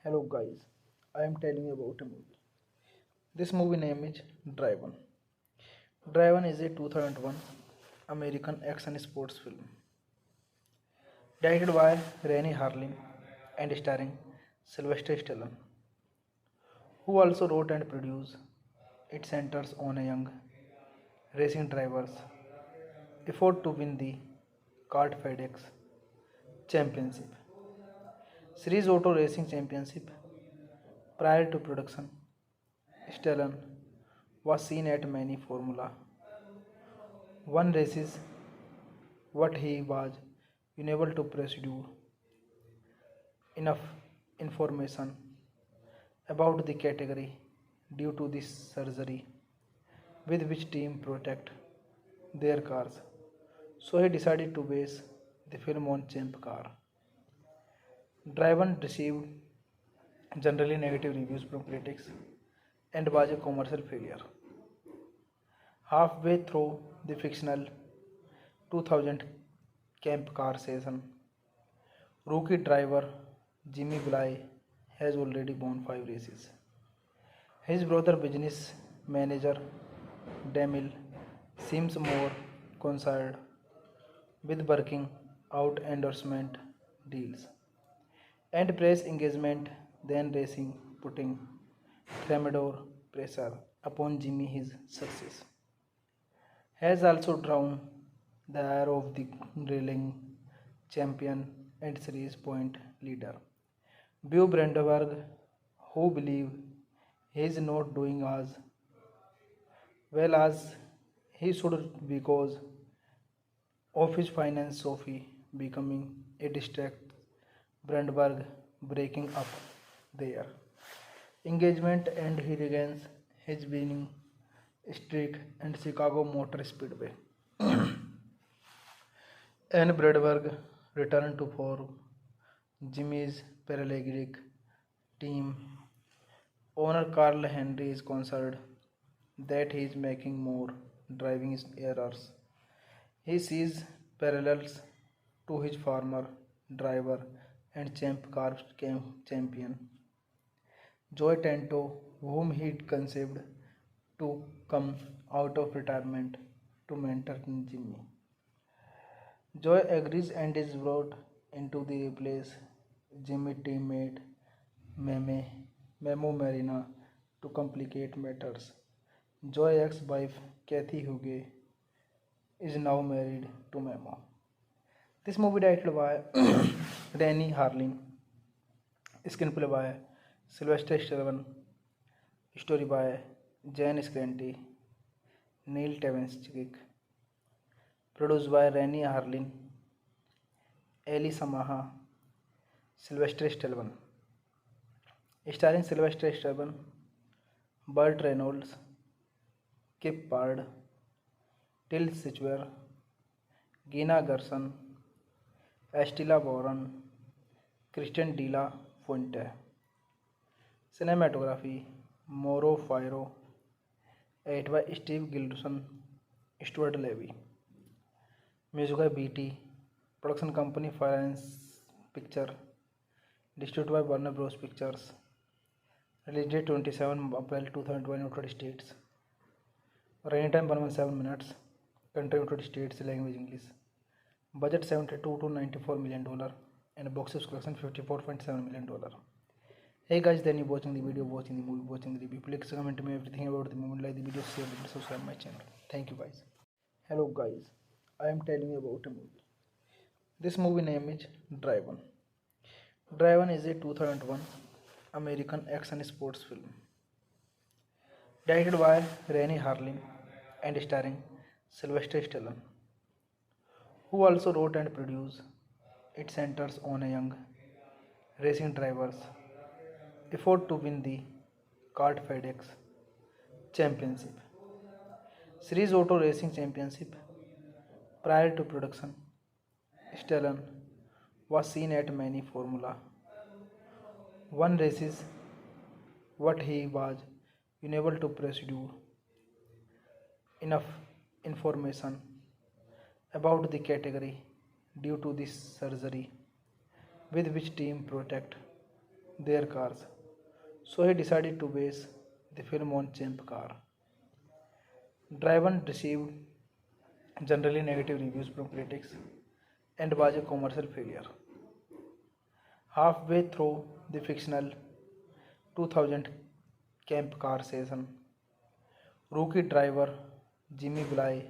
Hello guys, I am telling you about a movie. This movie name is Driven. Driven is a 2001 American action sports film directed by Rennie Harlin and starring Sylvester Stallone, who also wrote and produced. It centers on a young racing driver's effort to win the kart FedEx Championship, Series Auto Racing Championship. Prior to production, Stallone was seen at many Formula One races, but he was unable to pursue enough information about the category due to this surgery with which team protect their cars. So he decided to base the film on Champ car. Driven received generally negative reviews from critics and was a commercial failure. Halfway through the fictional 2000 Camp car season, rookie driver Jimmy Bly has already won 5 races. His brother business manager Demil seems more concerned with working out endorsement deals and press engagement than racing, putting tremendous pressure upon Jimmy. His success has also drawn the ire of the rallying champion and series point leader, Beau Brandenburg, who believe he is not doing as well as he should because of his finance Sophie becoming a distract Brandenburg breaking up their engagement and he regains his winning streak and Chicago Motor Speedway. And Brandenburg returned to for Jimmy's parallegic team. Owner Carl Henry is concerned that he is making more driving errors. He sees parallels to his former driver and champ car champion Joy Tanto, whom he conceived to come out of retirement to mentor Jimmy. Joy agrees and is brought into the replace Jimmy teammate Meme, Memo Marina to complicate matters. Joy ex-wife Kathy Hugo is now married to Memo. This movie directed by Danny Harlin, screenplay by Sylvester Stallone, story by Jan Scanty, Neil Tavenschick, produced by Rennie Harlin, Eli Samaha, Sylvester Stallone, starring Sylvester Stallone, Burt Reynolds, Kip Pard, Till Schweiger, Gina Gerson, Estela Warren, Christian de la Fuente. Cinematography Mauro Firo, edited by Steve Gilson, Stuart Levy. Music by BT, production company Finance Picture, distributed by Warner Bros. Pictures. Release date 27 April 2020, United States. Running time 117 minutes. Country United States, language English. Budget $72 to $94 million and box office collection $54.7 million. Hey guys, then you watching the video, watching the movie, watching the review. Please comment me everything about the movie, like the video, share the video, subscribe my channel. Thank you guys. Hello guys, I am telling you about a movie. This movie name is Driven. Driven is a 2001 American action sports film directed by Rennie Harlin and starring Sylvester Stallone, who also wrote and produced. It centers on a young racing driver's effort to win the kart FedEx Championship Series Auto Racing Championship. Prior to production, Stallone was seen at many Formula One races, but he was unable to pursue enough information about the category due to this surgery with which team protect their cars. So he decided to base the film on Champ car. Driven received generally negative reviews from critics and was a commercial failure. Halfway through the fictional 2000 Camp car season, rookie driver Jimmy Bly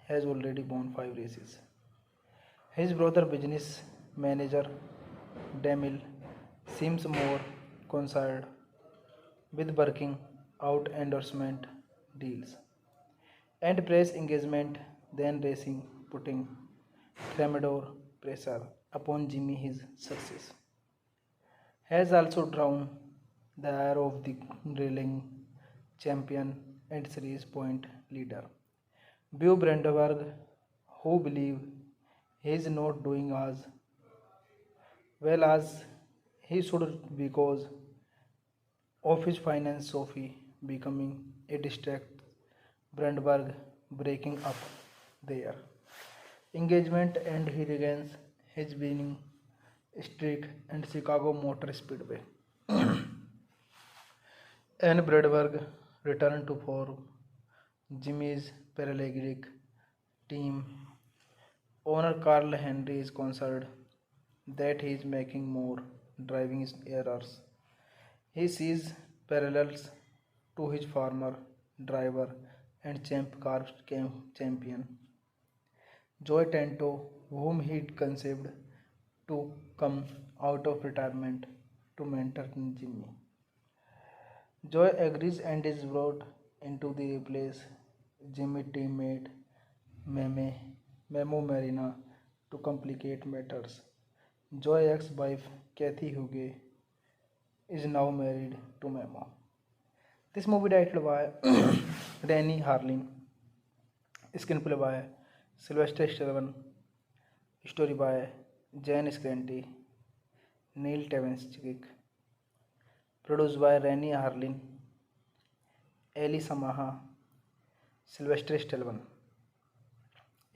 has already won 5 races. His brother business manager Demil seems more concerned with working out endorsement deals and press engagement than racing, putting tremendous pressure upon Jimmy. His success has also drawn the ire of the reigning champion and series point leader, Beau Brandenburg, who believe he is not doing as well as he should because of his finance. Sophie becoming a distract, Brandenburg breaking up their engagement, and he regains his winning streak and Chicago Motor Speedway. And Brandenburg returned to form Jimmy's paralegal team. Owner Carl Henry is concerned that he is making more driving errors. He sees parallels to his former driver and champ car champion Joey Tanto, whom he conceived to come out of retirement to mentor Jimmy. Joy agrees and is brought into the replace Jimmy teammate Memo Marina. To complicate matters, Joy ex-wife Kathy Hugo is now married to Memo. This movie directed by Rennie Harlin, screenplay by Sylvester Stallone, story by Jan Scanty, Neil Tavensky, produced by Rennie Harlin, Ellie Samaha, Sylvester Stallone,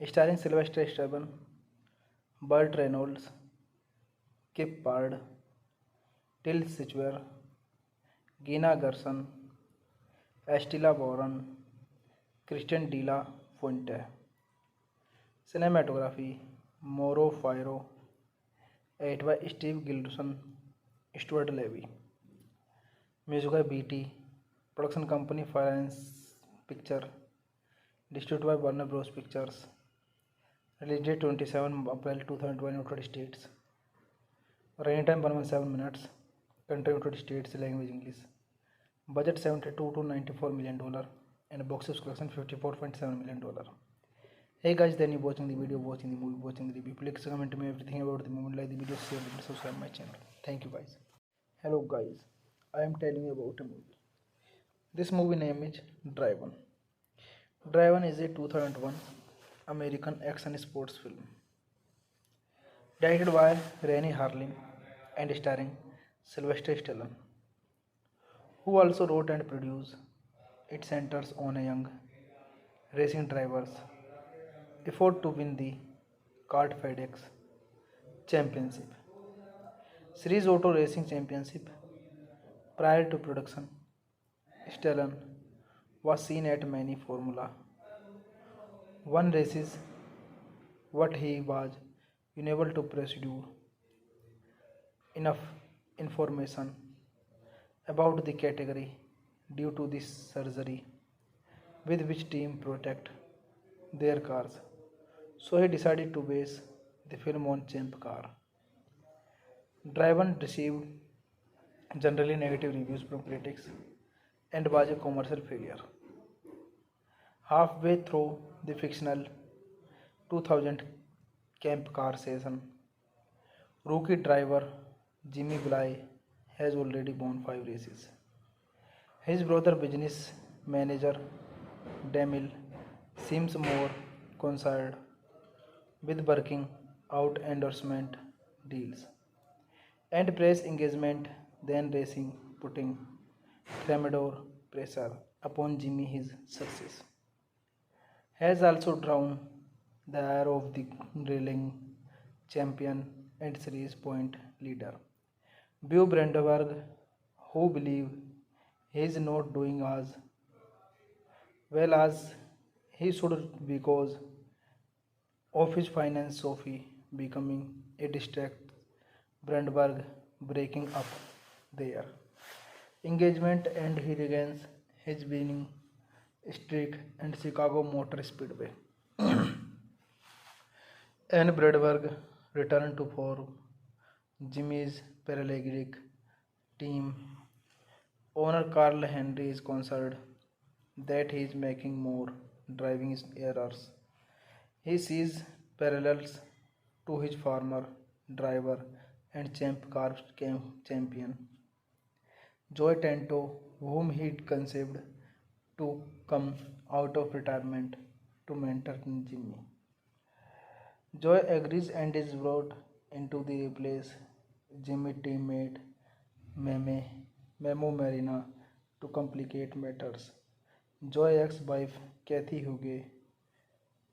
starring Sylvester Stallone, Burt Reynolds, Kip Pard, Till Schweiger, Gina Gerson, Estela Warren, Christian de la Fuente. Cinematography Mauro Firo, edited by Steve Gilson, Stuart Levy. Music by BT, production company Finance Picture, distributed by Warner Bros. Pictures. Release date 27 April 2020, United States. Running time 117 minutes. Country United States, language English. Budget $72 to $94 million and box office collection $54.7 million. Hey guys, then you watching the video, watching the movie, watching the review. Please comment me everything about the movie, like the video, share the video, subscribe my channel. Thank you guys. Hello guys, I am telling you about a movie. This movie name is Driven. Driven is a 2001 American action sports film directed by Rennie Harlin and starring Sylvester Stallone, who also wrote and produced. It centers on a young racing driver's effort to win the kart FedEx Championship, Series Auto Racing Championship. Prior to production, Stallone was seen at many Formula One races, but he was unable to pursue enough information about the category due to this surgery with which team protect their cars. So he decided to base the film on Champ car. Driven received generally negative reviews from critics and was a commercial failure. Halfway through the fictional 2000 Camp car season, rookie driver Jimmy Bly has already won 5 races. His brother business manager Demil seems more concerned with working out endorsement deals and press engagement than racing, putting tremendous pressure upon Jimmy. His success has also drawn the ire of the reigning champion and series point leader, Beau Brandenburg, who believe he is not doing as well as he should because of his finance Sophie becoming a distract Brandenburg breaking up their engagement and he regains his winning streak and Chicago Motor Speedway. And Brandenburg returned to for Jimmy's parallegic team. Owner Carl Henry is concerned that he is making more driving errors. He sees parallels to his former driver and champ car champion Joe Tanto, whom he conceived to come out of retirement to mentor Jimmy. Joy agrees and is brought into the replace Jimmy teammate Memo Marina to complicate matters. Joy ex-wife Kathy Hugo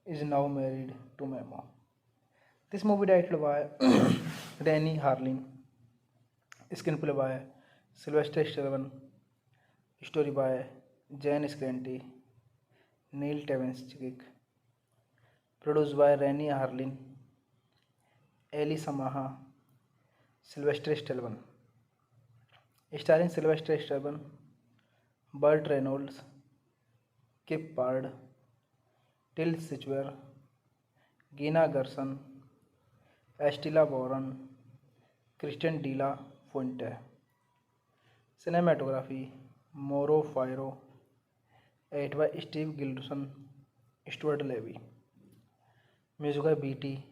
is now married to Memo. This movie directed by Rennie Harlin, screenplay by Sylvester Stallone, story by Jan Skrenti, Neil Tavensky, produced by Rennie Harlin, Eli Samaha, Sylvester Stallone, starring Sylvester Stallone, Burt Reynolds, Kip Pard, Till Schweiger, Gina Gerson, Estela Warren, Christian De La Fuente. Cinematography Mauro Firo, edited by Steve Gilson, Stuart Levy. Music by BT,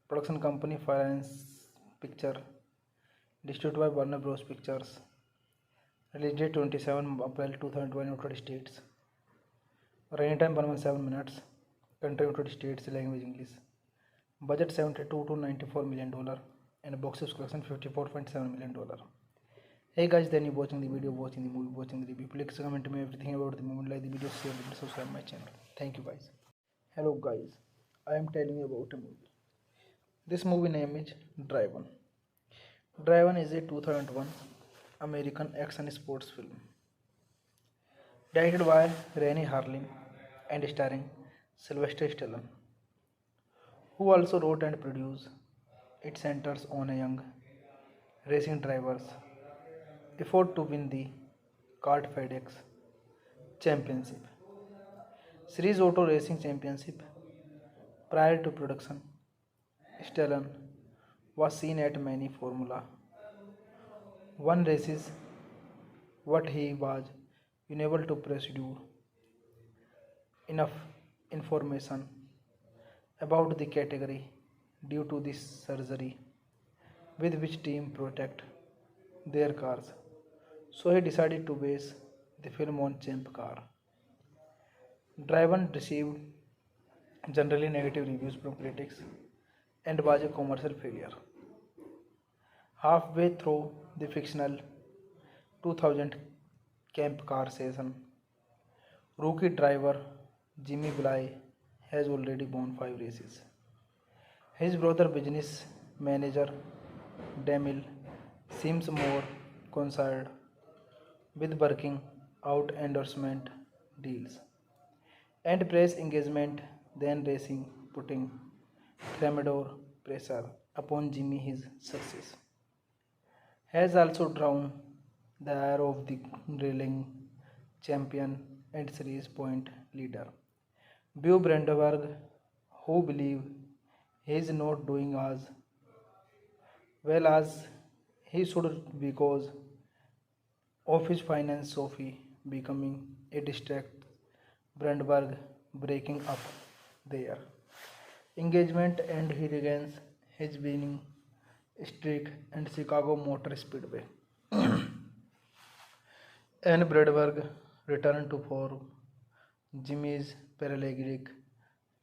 production company Finance Picture, distributed by Warner Bros. Pictures. Release date 27 April 2020, United States. Running time 117 minutes. Country United States, language English. Budget $72 to $94 million and box office collection $54.7 million. Hey guys, then you watching the video, watching the movie, watching the review. Please comment me everything about the movie, like the video, share the video, subscribe my channel. Thank you guys. Hello guys, I am telling you about a movie. This movie name is Driven. Driven is a 2001 American action sports film directed by Rennie Harlin and starring Sylvester Stallone, who also wrote and produced. It centers on a young racing driver's effort to win the kart FedEx Championship, Series Auto Racing Championship. Prior to production, Stallone was seen at many Formula One races, but he was unable to pursue enough information about the category due to this surgery with which team protect their cars. So he decided to base the film on Champ car. Driven received generally negative reviews from critics and was a commercial failure. Halfway through the fictional 2000 camp car season, rookie driver Jimmy Bly has already won 5 races. His brother business manager Demil seems more concerned with working out endorsement deals and press engagement than racing, putting tremendous pressure upon Jimmy. His success has also drawn the ire of the railing champion and series point leader Beau Brandenburg, who believe he is not doing as well as he should because of his finance Sophie becoming a distract Brandenburg breaking up their engagement and he regains his winning streak and Chicago Motor Speedway. And Brandenburg returned to for Jimmy's paralleglic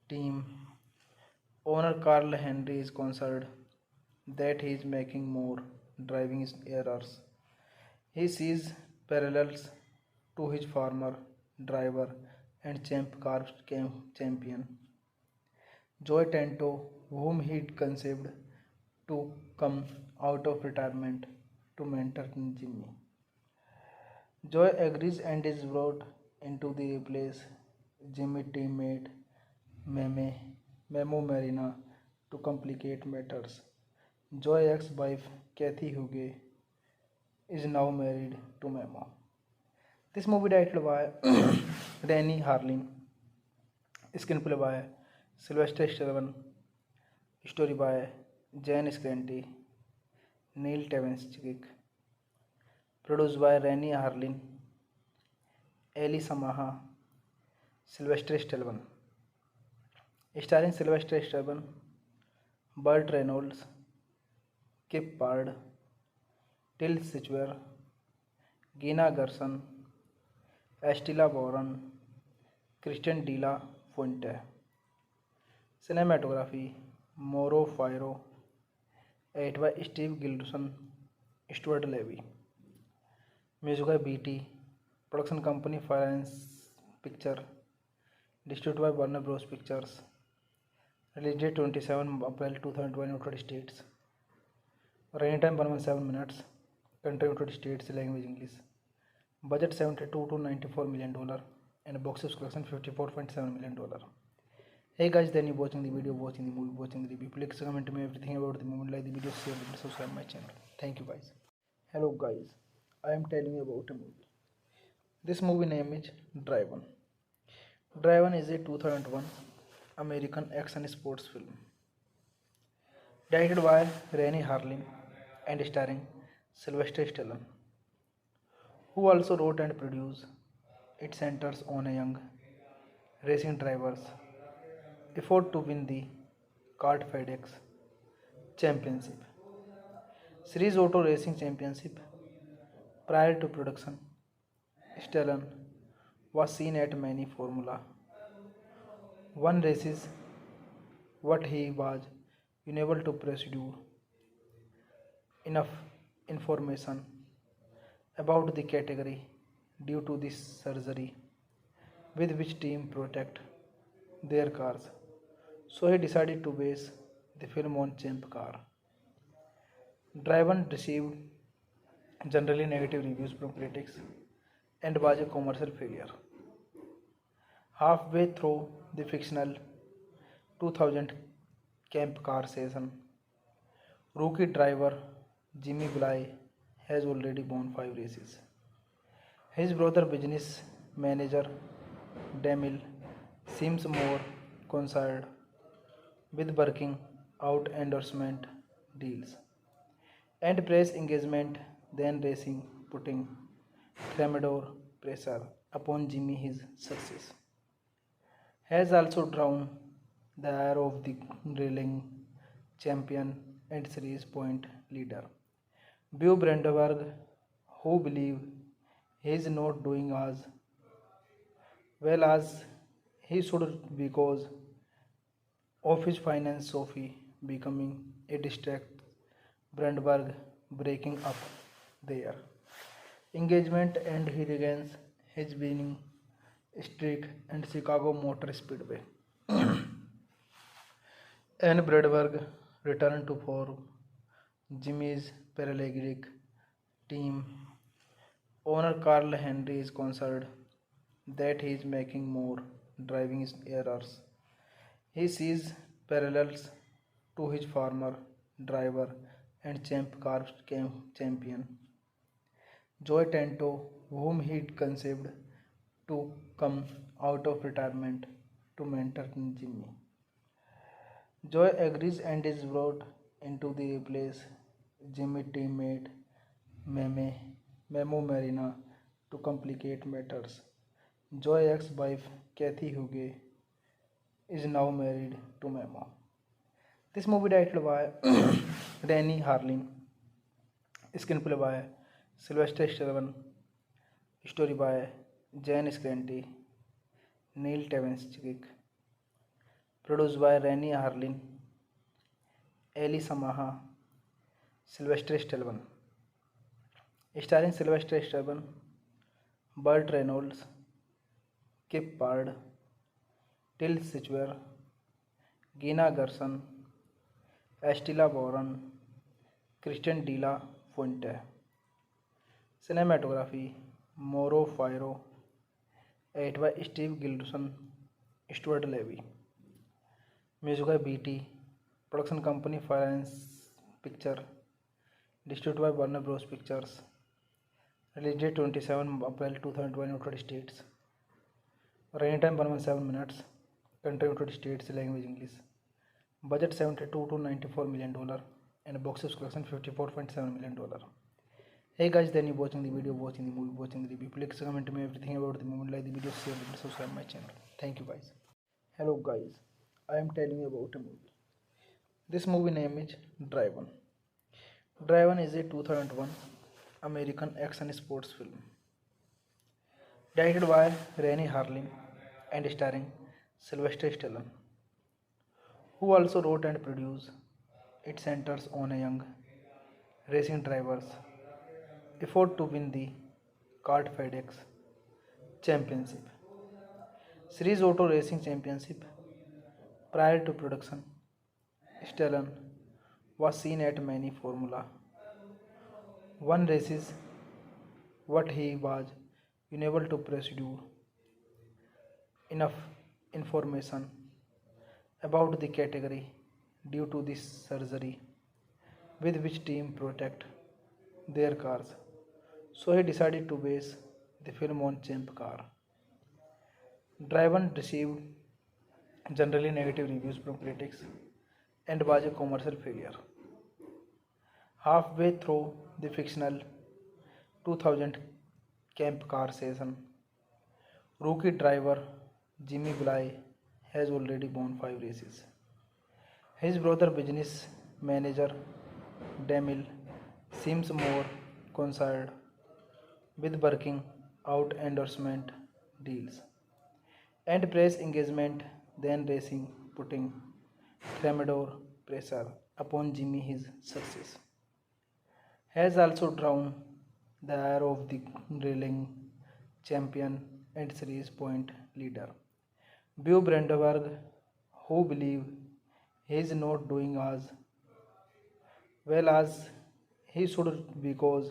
team. Owner Carl Henry is concerned that he is making more driving errors. He sees parallels to his former driver and champ car champion Joy Tanto, whom he conceived to come out of retirement to mentor Jimmy. Joy agrees and is brought into the replace Jimmy teammate Memo Marina to complicate matters. Joy ex-wife Kathy Hugo is now married to Memo. This movie directed by Rennie Harlin, screenplay by Sylvester Stallone, story by Jan Scanty, Neil Tavenschick, produced by Rennie Harlin, Eli Samaha, Sylvester Stallone, starring Sylvester Stallone, Burt Reynolds, Kip Pard, Till Schweiger, Gina Gerson, Estela Warren, Christian De La Fuente. Cinematography Mauro Firo, edited by Steve Gilderson, Stuart Levy. Music by BT, production company Finance Picture, distributed by Warner Bros. Pictures. Release date 27 April 2020, United States. Running time 117 minutes. Country United States, language English. Budget $72 to $94 million and box office collection $54.7 million. Hey guys, then you watching the video, watching the movie, watching the review. Please comment me everything about the movie, like the video, share the video, subscribe my channel. Thank you guys. Hello guys, I am telling you about a movie. This movie name is Driven. Driven is a 2001 American action sports film directed by Rennie Harlin and starring Sylvester Stallone, who also wrote and produced. It centers on a young racing driver's effort to win the kart FedEx Championship, Series Auto Racing Championship. Prior to production, Stallone was seen at many Formula One races, but he was unable to pursue enough information about the category due to this surgery with which team protect their cars. So he decided to base the film on Champ car. Driven received generally negative reviews from critics and was a commercial failure. Halfway through the fictional 2000 camp car season, rookie driver Jimmy Bly has already won 5 races. His brother business manager Demil seems more concerned with working out endorsement deals and press engagement than racing, putting tremendous pressure upon Jimmy. His success has also drawn the ire of the railing champion and series point leader Beau Brandenburg, who believe he is not doing as well as He should because of his finance Sophie becoming a distract, Brandberg breaking up their engagement and he regains his winning streak and Chicago Motor Speedway. And Brandberg returned to for Jimmy's Paralleglic team owner Carl Henry is concerned that he is making more driving errors. He sees parallels to his former driver and champ car champion Joe Tanto, whom he conceived to come out of retirement to mentor Jimmy. Joy agrees and is brought into the place Jimmy teammate Meme, Memo Marina to complicate matters. Joy ex-wife Kathy Hugo is now married to Memo. This movie directed by Rennie Harlin, screenplay by Sylvester Stallone, story by Jan Scanty, Neil Tavenschick, produced by Rennie Harlin, Eli Samaha, Sylvester Stallone, starring Sylvester Stallone, Burt Reynolds, Kip Pard, Till Schweiger, Gina Gerson, Estela Boron, Christian De La Fuente. Cinematography Mauro Firo, edited by Steve Gilson, Stuart Levy. Music by BT, production company Finance Picture, distributed by Warner Bros. Pictures. Release date 27 April 2020, United States. Running time 117 minutes. Country United States, language English. Budget $72 to $94 million and box office collection $54.7 million. Hey guys, then you watching the video, watching the movie, watching the review. Please comment me everything about the movie, like the video, share the video, subscribe my channel. Thank you guys. Hello guys, I am telling you about a movie. This movie name is Driven. Driven is a 2001 American action sports film directed by Rennie Harlin and starring Sylvester Stallone, who also wrote and produced. It centers on a young racing driver's effort to win the kart FedEx Championship, Series Auto Racing Championship. Prior to production, Stallone was seen at many Formula One races, but he was unable to pursue enough information about the category due to this surgery with which team protect their cars. So he decided to base the film on Champ car. Driven received generally negative reviews from critics and was a commercial failure. Halfway through the fictional 2000 Camp car season, rookie driver Jimmy Bly has already won 5 races. His brother business manager Demil seems more concerned with working out endorsement deals and press engagement than racing, putting tremendous pressure upon Jimmy. His success has also drawn the ire of the reigning champion and series point leader, Beau Brandenburg, who believe he is not doing as well as he should because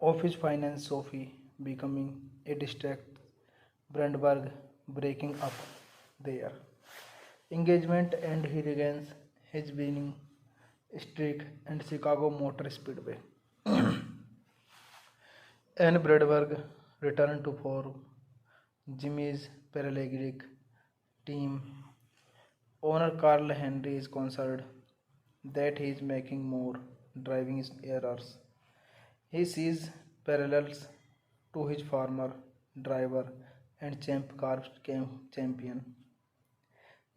of his finance Sophie becoming a distract, Brandberg breaking up their engagement and he regains his winning streak and Chicago Motor Speedway. And Brandberg returned to for Jimmy's Paralleglic team owner Carl Henry is concerned that he is making more driving errors. He sees parallels to his former driver and champ car champion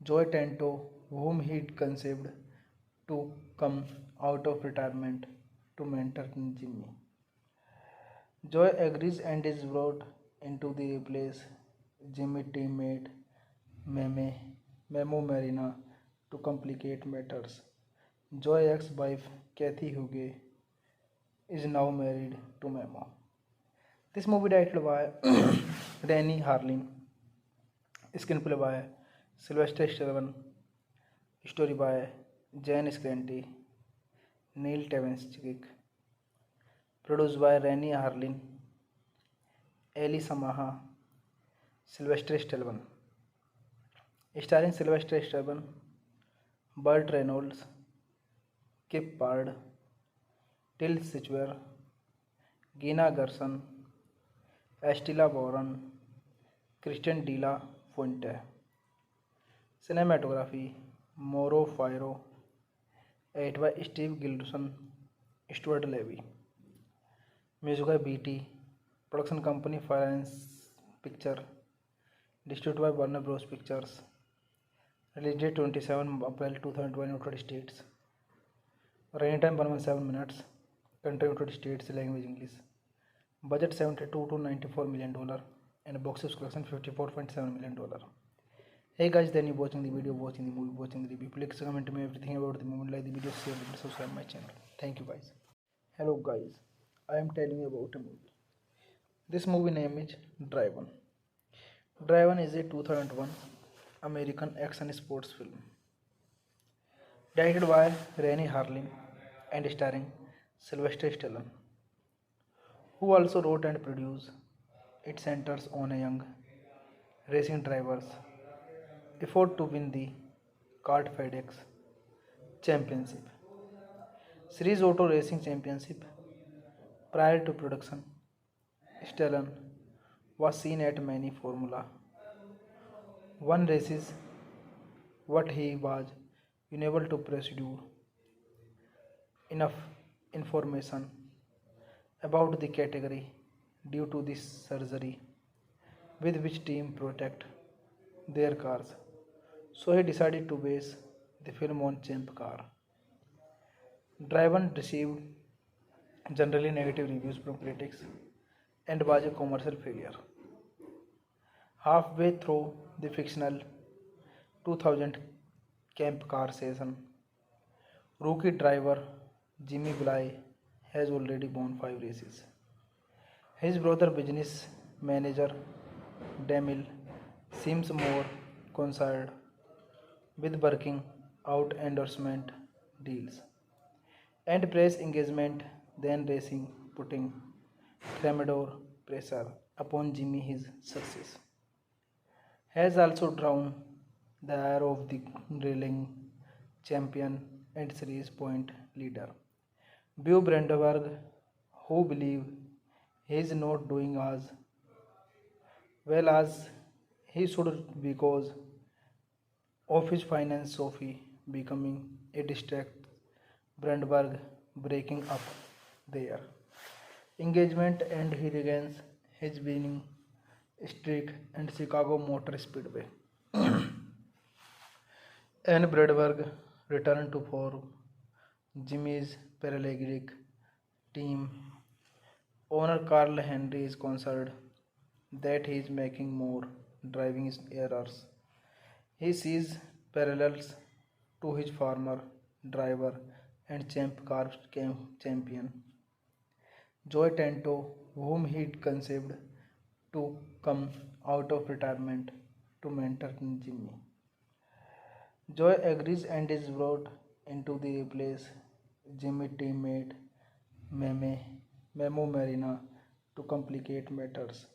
Joe Tanto, whom he conceived to come out of retirement to mentor Jimmy. Joy agrees and is brought into the place Jimmy teammate Memo Marina to complicate matters. Joy ex-wife Kathy Hugo is now married to Memo. This movie directed by Danny Harlin, screenplay by Sylvester Stallone, story by Jan Scanty, Neil Tavensky, produced by Rennie Harlin, Eli Samaha, Sylvester Stallone, starring Sylvester Stallone, Burt Reynolds, Kip Pard, Till Schweiger, Gina Gerson, Estela Warren, Christian De La Fuente. Cinematography Mauro Firo, edited by Steve Gilson, Stuart Levy. Music by BT, production company Finance Picture, distributed by Warner Bros. Pictures. Release date 27 April 2020, United States. Running time 117 minutes. Country United States, language English. Budget $72 to $94 million and box office collection $54.7 million. Hey guys, then you watching the video, watching the movie, watching the review. Please comment me everything about the movie, like the video, share it, subscribe my channel. Thank you guys. Hello guys, I am telling you about a movie. This movie name is Driven. Driven is a 2001 American action sports film directed by Rennie Harlin and starring Sylvester Stallone, who also wrote and produced. It centers on a young racing driver's effort to win the kart FedEx Championship Series Auto Racing Championship. Prior to production, Stallone was seen at many Formula One races, but he was unable to pursue enough information about the category due to this surgery with which team protect their cars. So he decided to base the film on Champ car. Driven received generally negative reviews from critics and was a commercial failure. Halfway through the fictional 2000 Camp car season, rookie driver Jimmy Bly has already won 5 races. His brother business manager Demil seems more concerned with working out endorsement deals and press engagement than racing, putting tremendous pressure upon Jimmy. His success has also drawn the ire of the reigning champion and series point leader, Beau Brandenburg, who believe he is not doing as well as he should because of his finance. Sophie becoming a distract, Brandenburg breaking up their engagement, and he regains his winning streak and Chicago Motor Speedway. And Brandenburg returned to form Jimmy's paralegal team. Owner Carl Henry is concerned that he is making more driving errors. He sees parallels to his former driver and champ car champion Joey Tanto, whom he conceived to come out of retirement to mentor Jimmy. Joy agrees and is brought into the replace Jimmy teammate Memo Marina to complicate matters.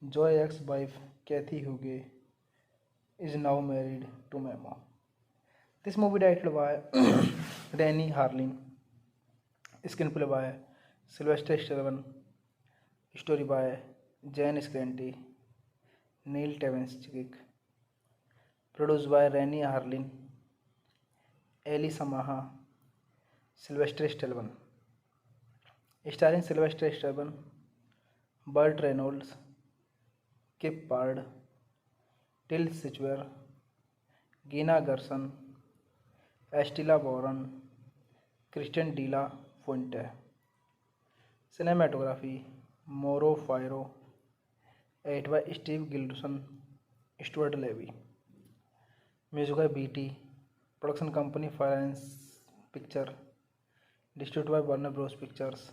Joy ex-wife Kathy Hugo is now married to Memo. This movie directed by Danny Harlin, screenplay by Sylvester Stallone, story by Jan Scanty, Neil Tavensky, produced by Rennie Harlin, Eli Samaha, Sylvester Stallone, starring Sylvester Stallone, Burt Reynolds, Kip Pard, Till Schweiger, Gina Gerson, Estela Warren, Christian De La Fuente. Cinematography Mauro Firo, edited by Steve Gilson, Stuart Levy. Music by BT. Production company Finance Picture. Distributed by Warner Bros. Pictures.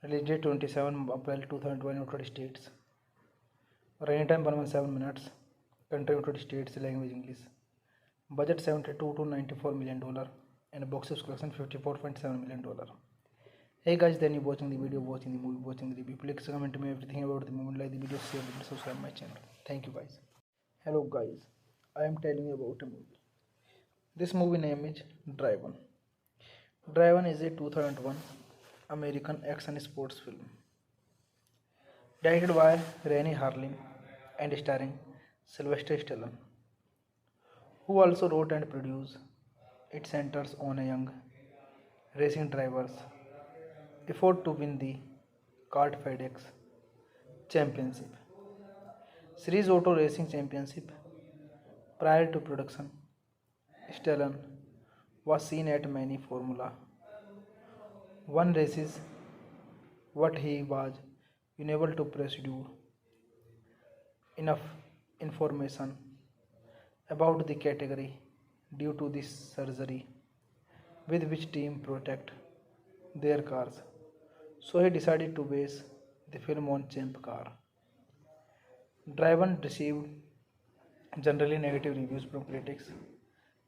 Release date 27 April 2020 United States. Running time 117 minutes. Country United States. Language English. Budget $72 to $94 million and box office collection $54.7 million. Hey guys, then you watching the video, watching the movie, watching the review. Please comment me everything about the movie, like the video, share the video, subscribe my channel. Thank you guys. Hello guys, I am telling you about a movie. This movie name is Driven. Driven is a 2001 American action sports film directed by Rennie Harlin and starring Sylvester Stallone, who also wrote and produced. It centers on a young racing driver's effort to win the kart FedEx Championship, Series Auto Racing Championship. Prior to production, Stallone was seen at many Formula One races, but he was unable to pursue enough information about the category due to this surgery with which team protect their cars. So he decided to base the film on Champ car. Driven received generally negative reviews from critics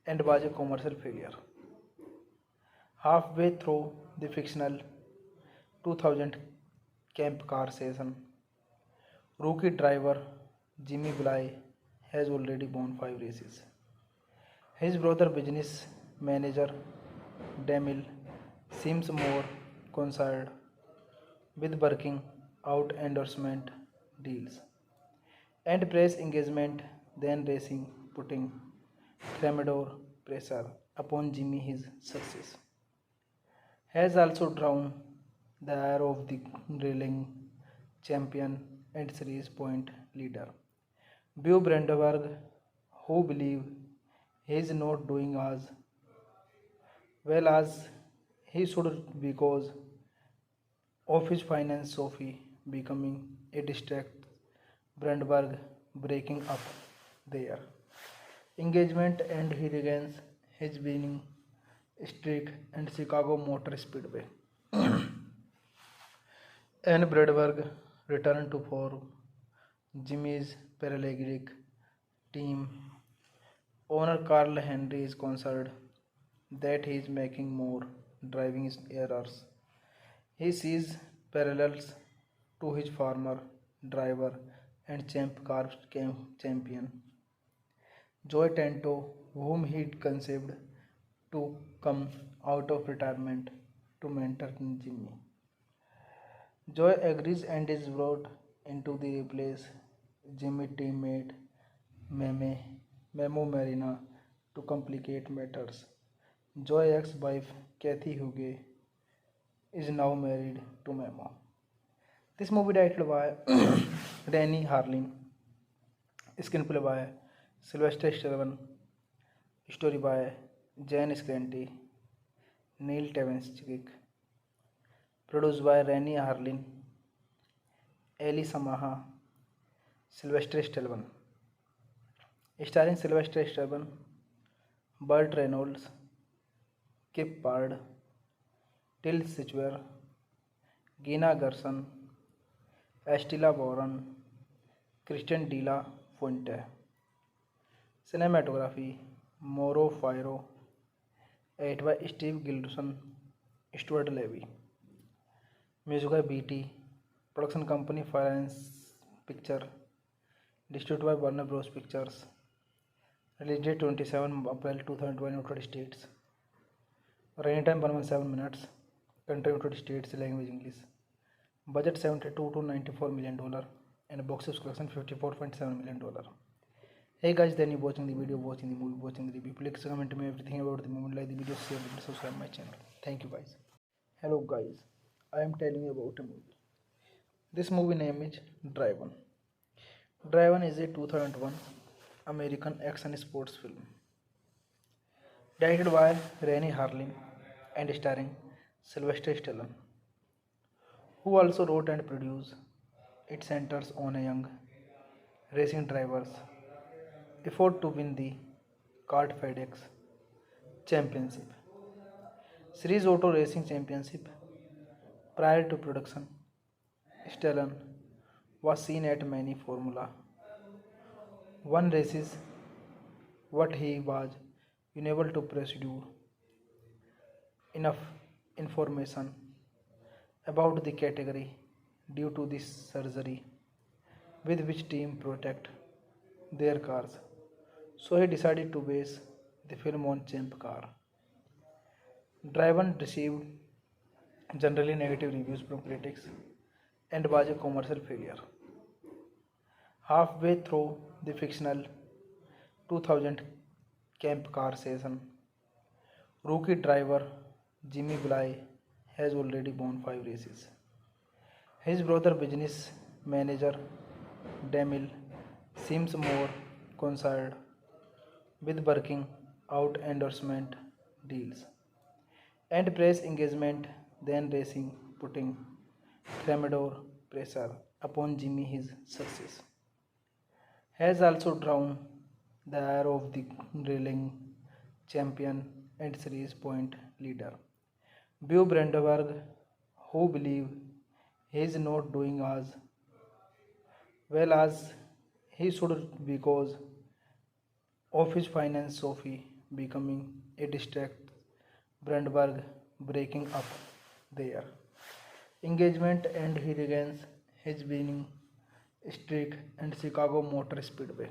and was a commercial failure. Halfway through the fictional 2000 Camp car season, rookie driver Jimmy Bly has already won 5 races. His brother business manager Demil seems more concerned with working out endorsement deals and press engagement than racing, putting tremendous pressure upon Jimmy. His success has also drawn the ire of the reigning champion and series point leader, Beau Brandenburg, who believe he is not doing as well as he should because of his finance Sophie becoming a distract. Brandenburg breaking up their engagement and he regains his winning streak and Chicago Motor Speedway. And Brandenburg returned to for Jimmy's parallegic team. Owner Carl Henry is concerned that he is making more driving errors. He sees parallels to his former driver and Champ car champion Joey Tanto, whom he conceived to come out of retirement to mentor Jimmy. Joy agrees and is brought into the replace Jimmy teammate Memo Marina to complicate matters. Joy ex-wife Kathy Hugo is now married to Memo. This movie directed by Rennie Harlin, screenplay by Sylvester Stallone, story by Jan Skrenti, Neil Tavensky, produced by Rennie Harlin, Eli Samaha, Sylvester Stallone, starring Sylvester Stallone, Burt Reynolds, Kip Pard, Till Schweiger, Gina Gerson, Estela Warren, Christian De La Fuente. Cinematography Mauro Firo, edited by Steve Gilson, Stuart Levy. Music by BT. Production company Finance Picture. Distributed by Warner Bros. Pictures. Release date 27 April 2020 United States. Running time 117 minutes. Country United States. Language English. Budget $72 to $94 million and box office collection $54.7 million. Hey guys, then you watching the video, watching the movie, watching the review. Please comment me everything about the movie, like the video, share the video, subscribe my channel. Thank you guys. Hello guys, I am telling you about a movie. This movie name is Driven. Driven is a 2001 American action sports film directed by Rennie Harlin and starring Sylvester Stallone, who also wrote and produced. It centers on a young racing driver's effort to win the kart FedEx Championship. Series Auto Racing Championship. Prior to production, Stellan was seen at many Formula One races, but he was unable to pursue enough information about the category due to this surgery with which team protect their cars. So he decided to base the film on Champ car. Driven received generally negative reviews from critics and was a commercial failure. Halfway through the fictional 2000 Camp car season, rookie driver Jimmy Bly has already won 5 races. His brother business manager Demil seems more concerned with working out endorsement deals and press engagement than racing, putting tremendous pressure upon Jimmy. His success has also drawn the ire of the reigning champion and series point leader, Beau Brandenburg, who believe he is not doing as well as he should because of his finance. Sophie becoming a distract, Brandenburg breaking up their engagement, and he regains his winning streak and Chicago Motor Speedway.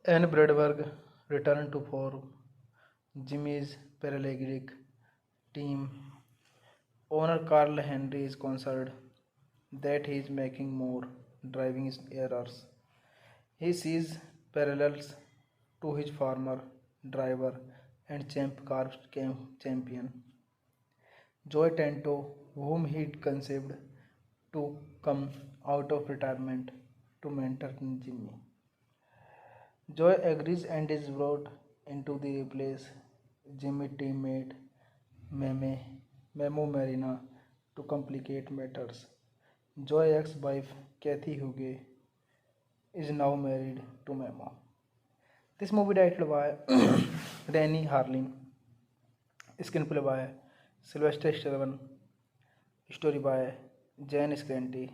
And Brandenburg returned to form. Jimmy's parallegic team owner Carl Henry is concerned that he is making more driving errors. He sees parallels to his former driver and champ car champion Joey Tanto, whom he conceived to come out of retirement to mentor Jimmy. Joy agrees and is brought into the replace Jimmy teammate Memo Marina to complicate matters. Joy ex-wife Kathy Hugo is now married to Memo. This movie directed by Rennie Harlin, screenplay by Sylvester Stallone, story by Jan Scanty,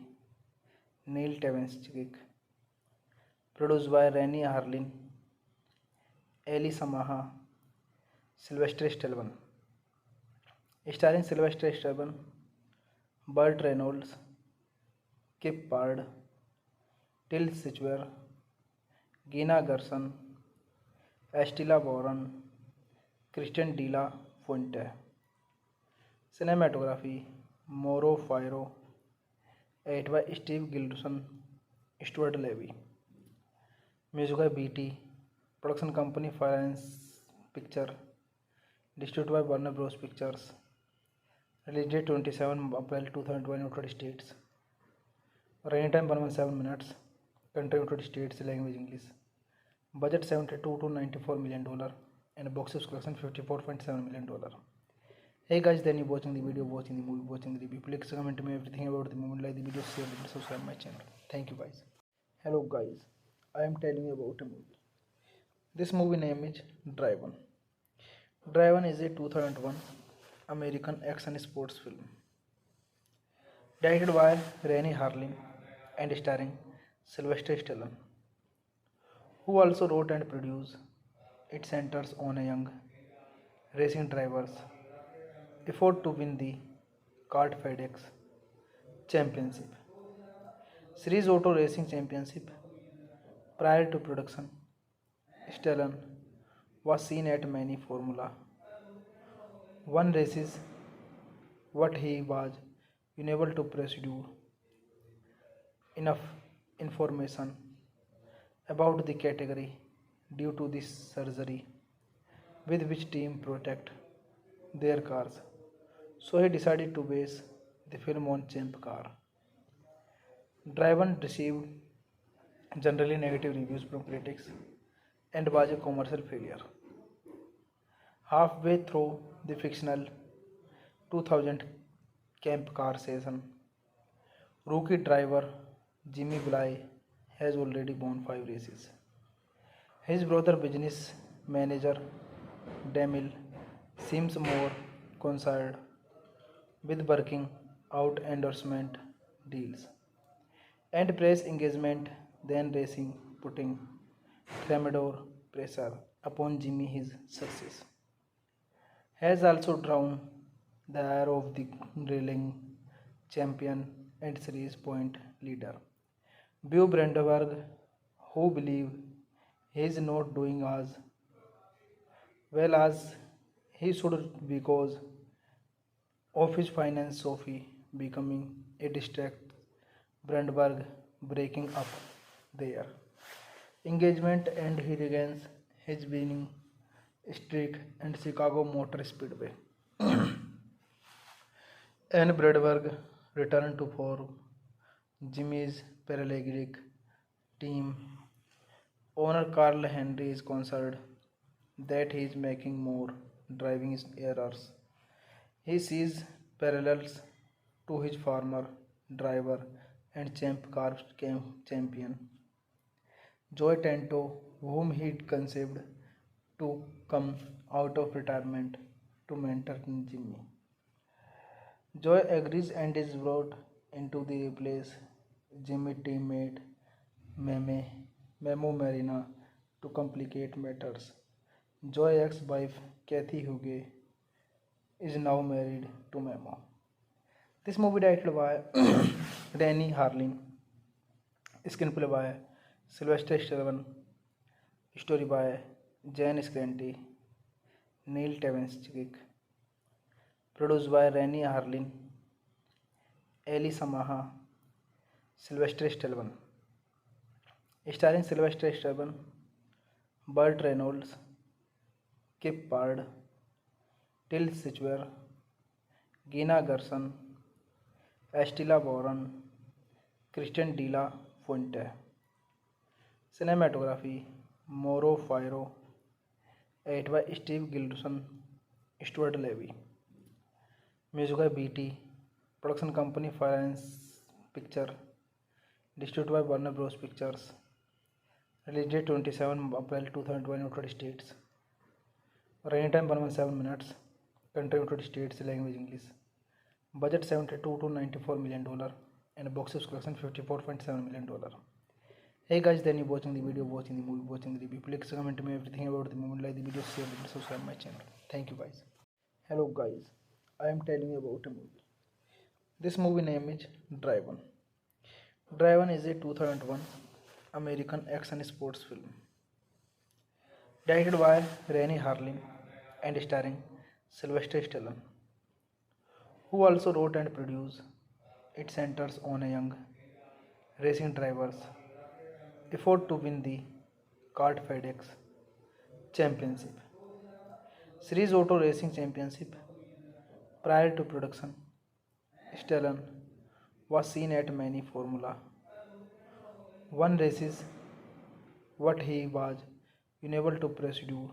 Neil Tavenschick, produced by Rennie Harlin, Eli Samaha, Sylvester Stallone, starring Sylvester Stallone, Burt Reynolds, Kip Pard, Till Schweiger, Gina Gerson, Estella Warren, Christian De La Fuente. Cinematography Mauro Fairo, edited by Steve Gilson, Stuart Levy. Music by BT, production company Finance Picture, distributed by Warner Bros. Pictures. Release date 27 April 2020, United States. Running time 117 minutes. Country United States, language English. Budget $72 to $94 million and box office collection $54.7 million. Hey guys, then you watching the video, watching the movie, watching the review. Please comment me everything about the movie, like the video, share the video, subscribe my channel. Thank you guys. Hello guys, I am telling you about a movie. This movie name is Driven. Driven is a 2001 American action sports film directed by Rennie Harlin and starring Sylvester Stallone, who also wrote and produced. It centers on a young racing driver's effort to win the kart FedEx Championship. Series Auto Racing Championship. Prior to production, Stellan was seen at many Formula One races, but he was unable to pursue enough information about the category due to this surgery with which team protect their cars. So he decided to base the film on Champ car. Driven received generally negative reviews from critics and was a commercial failure. Halfway through the fictional 2000 Camp car season, rookie driver Jimmy Bly has already won 5 races. His brother, business manager Demil, seems more concerned with working out endorsement deals and press engagement than racing, putting tremendous pressure upon Jimmy. His success has also drawn the ire of the reigning champion and series point leader, Beau Brandenburg, who believe he is not doing as well as he should because of his finance Sophie becoming a distract, Brandenburg breaking up their engagement and he regains his winning streak and Chicago Motor Speedway. And Brandenburg returned to form. Jimmy's paralleglic team owner Carl Henry is concerned that he is making more driving errors. He sees parallels to his former driver and champ car champion Joy Tanto, whom he conceived to come out of retirement to mentor Jimmy. Joy agrees and is brought into the replace Jimmy teammate Memo Marina to complicate matters. Joy ex-wife Kathy Hugo is now married to Memo. This movie directed by Danny Harlin, screenplay by Sylvester Stallone, story by Jan Scanty, Neil Tavensky, produced by Rennie Harlin, Eli Samaha, Sylvester Stallone, starring Sylvester Stallone, Burt Reynolds, Kip Pard, Till Schweiger, Gina Gerson, Estella Boron, Christian De La Fuente. Cinematography Mauro Firo, edited by Steve Gilson, Stuart Levy. Music by BT, production company Finance Picture, distributed by Warner Bros. Pictures. Release date 27 April 2020, United States. Running time 117 minutes. Country United States, language English. Budget $72 to $94 million and box office collection $54.7 million. Hey guys, then you watching the video, watching the movie, watching the review. Please comment me everything about the movie, like the video, share the video, subscribe my channel. Thank you guys. Hello guys, I am telling you about a movie. This movie name is Driven. Driven is a 2001 American action sports film directed by Rennie Harlin and starring Sylvester Stallone, who also wrote and produced. It centers on a young racing driver's effort to win the kart FedEx Championship, Series Auto Racing Championship. Prior to production, Stallone was seen at many Formula One races, but he was unable to pursue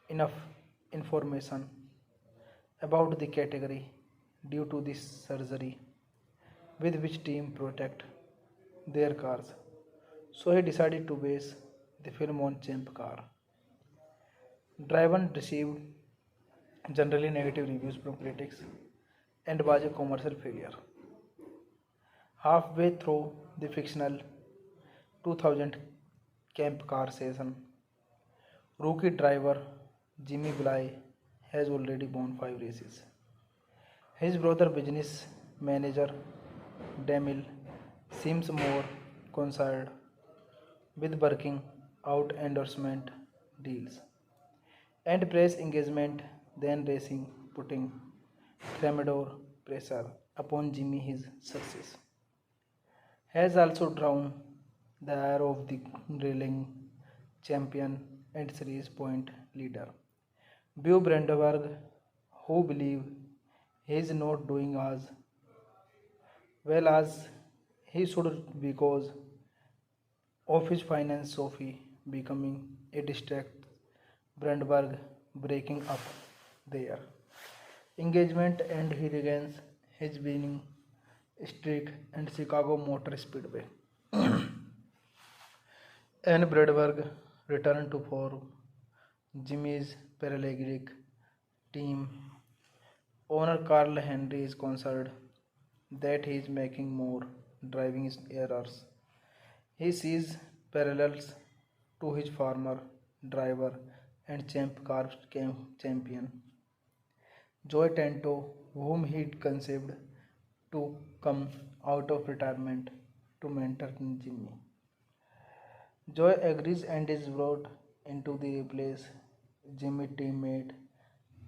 enough information about the category due to this surgery with which team protect their cars. So he decided to base the film on Champ car. Driven received generally negative reviews from critics and was a commercial failure. Halfway through the fictional 2000 Camp car season, rookie driver Jimmy Bly has already won 5 races. His brother, business manager Demil, seems more concerned with working out endorsement deals and press engagement than racing, putting tremendous pressure upon Jimmy. His success has also drawn the ire of the reigning champion and series point leader, Beau Brandenburg, who believe he is not doing as well as he should because of his finance Sophie becoming a distract, Brandenburg breaking up their engagement and he regains his winning streak and Chicago Motor Speedway. Anne Bradberg returned to for Jimmy's Paralympic team. Owner Carl Henry is concerned that he is making more driving errors. He sees parallels to his former driver and champ car champion Joe Tanto, whom he conceived to come out of retirement to mentor Jimmy. Joy agrees and is brought into the replace Jimmy teammate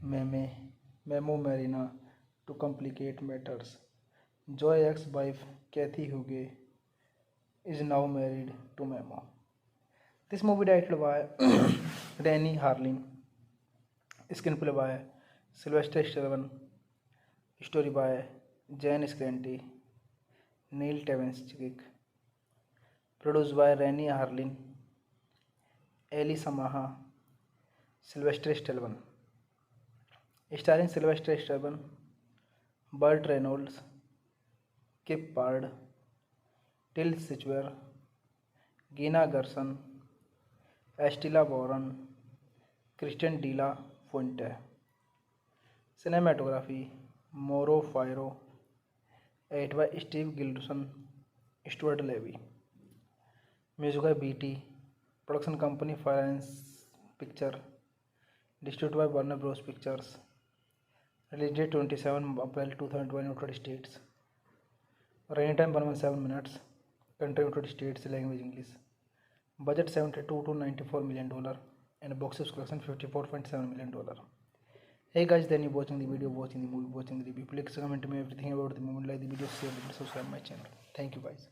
Memo Marina to complicate matters. Joy ex-wife Kathy Hugo is now married to Memo. This movie directed by Rennie Harlin, screenplay by Sylvester Stallone, story by Jan Scanty, Neil Tavenschick, produced by Rennie Harlin, Eli Samaha, Sylvester Stallone, starring Sylvester Stallone, Burt Reynolds, Kip Pard, Till Schweiger, Gina Gerson, Estela Warren, Christian De La Fuente. Cinematography Mauro Firo, edited by Steve Gilson, Stuart Levy. Music by BT, production company Finance Picture, distributed by Warner Bros. Pictures. Release date 27 April 2020, United States. Running time 117 minutes. Country United States, language English. Budget $72 to $94 million and box office collection $54.7 million. Hey guys, then you watching the video, watching the movie, watching the review. Please comment me everything about the movie, like the video, share the video, subscribe my channel. Thank you guys.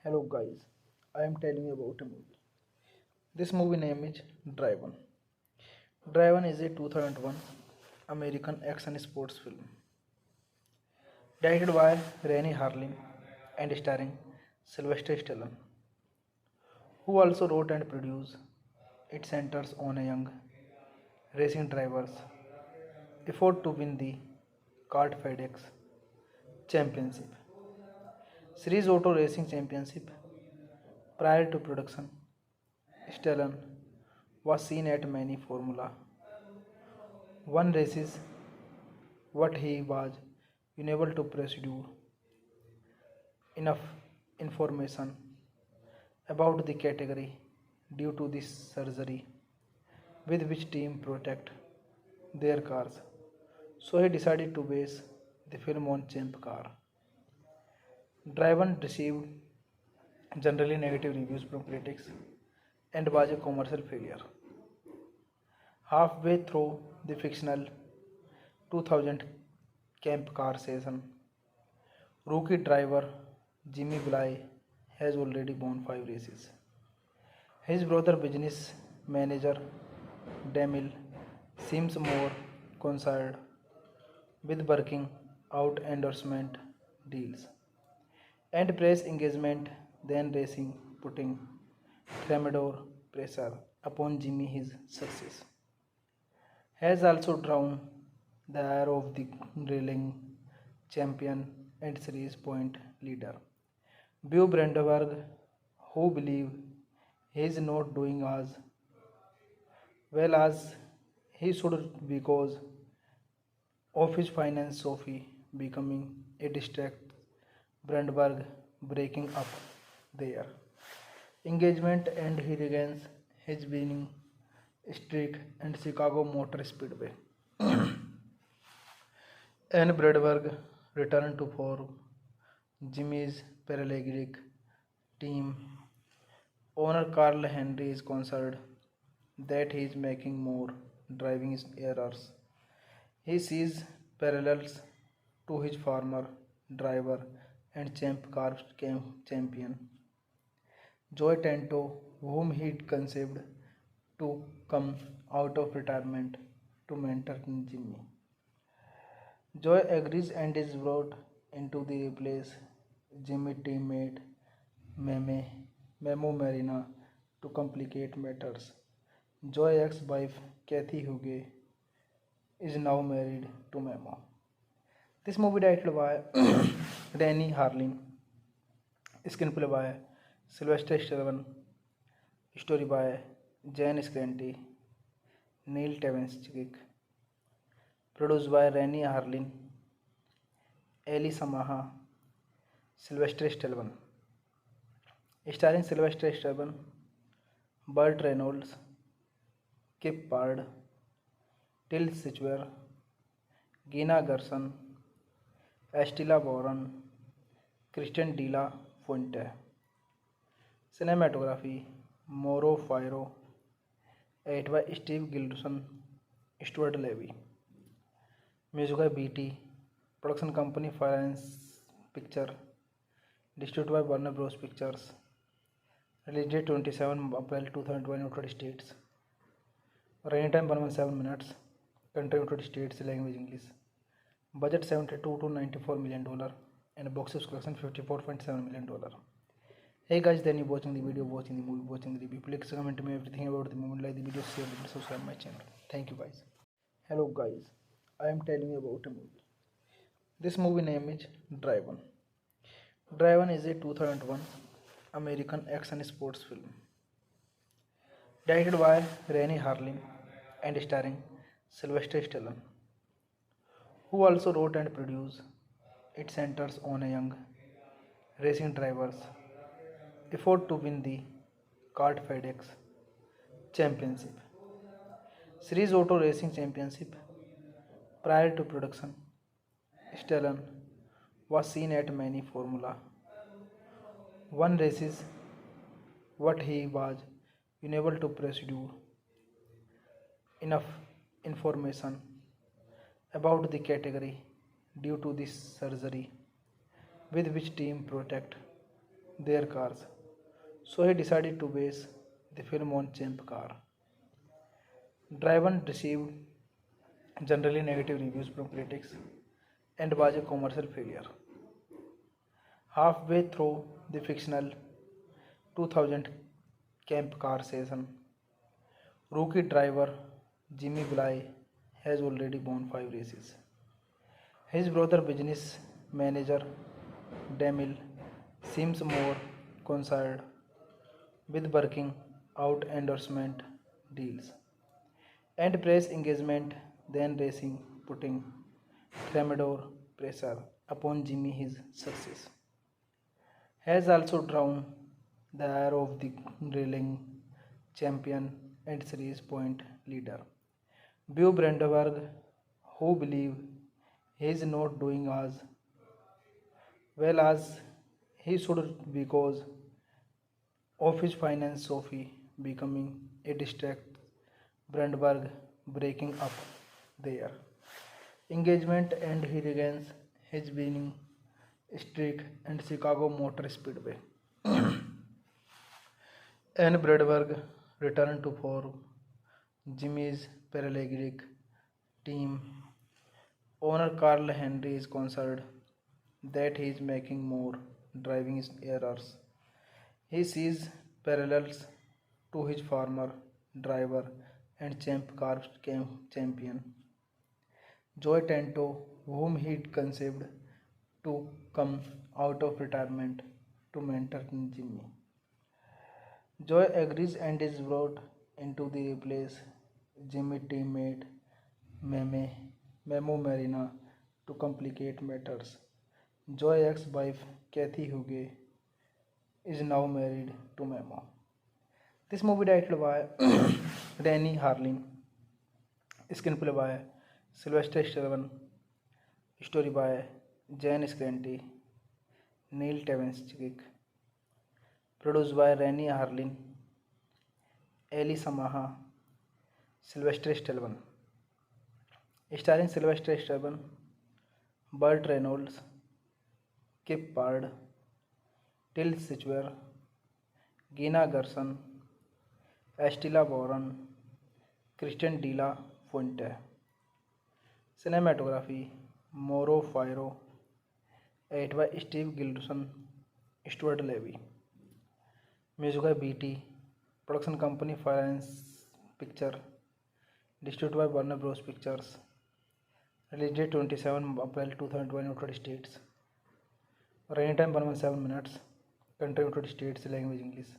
Hello guys, I am telling you about a movie. This movie name is Driven. Driven is a 2001 American action sports film. Directed by Rennie Harlin and starring Sylvester Stallone, who also wrote and produced. It centers on a young racing driver's effort to win the kart FedEx Championship, Series Auto Racing Championship. Prior to production, Stallone was seen at many Formula One races, but he was unable to pursue enough information about the category due to this surgery with which team protect their cars. So he decided to base the film on Champ car. Driven received generally negative reviews from critics and was a commercial failure. Halfway through the fictional 2000 Camp car season, rookie driver Jimmy Bly has already won 5 races. His brother business manager Demil seems more concerned with working out endorsement deals and press engagement than racing, putting tremendous pressure upon Jimmy. His success has also drawn the ire of the reigning champion and series point leader, Beau Brandenburg, who believe he is not doing as well as he should because of his finance. Sophie becoming a distract, Brandenburg breaking up their engagement, and he regains his winning streak and Chicago Motor Speedway. Anne Bradberg returned to for Jimmy's Paralympic team. Owner Carl Henry is concerned that he is making more driving errors. He sees parallels to his former driver and champ car champion Joe Tanto, whom he conceived to come out of retirement to mentor Jimmy. Joy agrees and is brought into the replace Jimmy teammate Memo Marina to complicate matters. Joy ex-wife Kathy Hugo is now married to Memo. This movie directed by Rennie Harlin, screenplay by Sylvester Stallone. Story by Jan Scanty, Neil Tavensky. Produced by Rennie Harlin, Eli Samaha, Sylvester Stallone. Starring Sylvester Stallone, Burt Reynolds, Kip Pard, Till Schweiger, Gina Gershon, Estella Boron, Kristen de la Fuente. Cinematography Mauro Firo, edited by Steve Gilson, Stuart Levy. Music by BT, production company Finance Picture, distributed by Warner Bros. Pictures. Release date 27 April 2020, United States. Running time 117 minutes. Country United States, language English. Budget $72 to $94 million and box office collection $54.7 million. Hey guys, then you watching the video, watching the movie, watching the review. Please comment me everything about the movie, like the video, share the video, subscribe my channel. Thank you guys. Hello guys, I am telling you about a movie. This movie name is Driven. Driven is a 2001 American action sports film directed by Rennie Harlin and starring Sylvester Stallone, who also wrote and produced. It centers on a young racing driver's effort to win the kart FedEx Championship, Series Auto Racing Championship. Prior to production, Stallone was seen at many Formula One races, but he was unable to pursue enough information about the category due to this surgery with which team protect their cars. So he decided to base the film on Champ car. Driven received generally negative reviews from critics and was a commercial failure. Halfway through the fictional 2000 Camp car season, rookie driver Jimmy Bly has already won 5 races. His brother business manager Demil seems more concerned with working out endorsement deals and press engagement than racing, putting tremendous pressure upon Jimmy. His success has also drawn the ire of the reigning champion and series point leader, Beau Brandenburg, who believe he is not doing as well as he should because of his finance. Sophie becoming a distract, Brandenburg breaking up their engagement, and he regains his winning streak and Chicago Motor Speedway. And Brandenburg returned to for Jimmy's paralegic team. Owner Carl Henry is concerned that he is making more driving errors. He sees parallels to his former driver and champ car champion Joey Tanto, whom he conceived to come out of retirement to mentor Jimmy. Joy agrees and is brought into the replace Jimmy teammate Memo Marina to complicate matters. Joy ex-wife Kathy Hugo is now married to Memo. This movie directed by Rennie Harlin, screenplay by Sylvester Stallone, story by Jan Scanty, Neil Tavensky. Produced by Rennie Harlin, Eli Samaha, Sylvester Stallone. Starring Sylvester Stallone, Burt Reynolds, Kip Pard, Till Schweiger, Gina Gershon, Estella Boron, Kristen de la Fuente. Cinematography Mauro Firo, edited by Steve Gilson, Stuart Levy. Music by BT, production company Finance Picture, distributed by Warner Bros. Pictures. Release date 27 April 2020, United States. Running time 117 minutes. country United States, language English.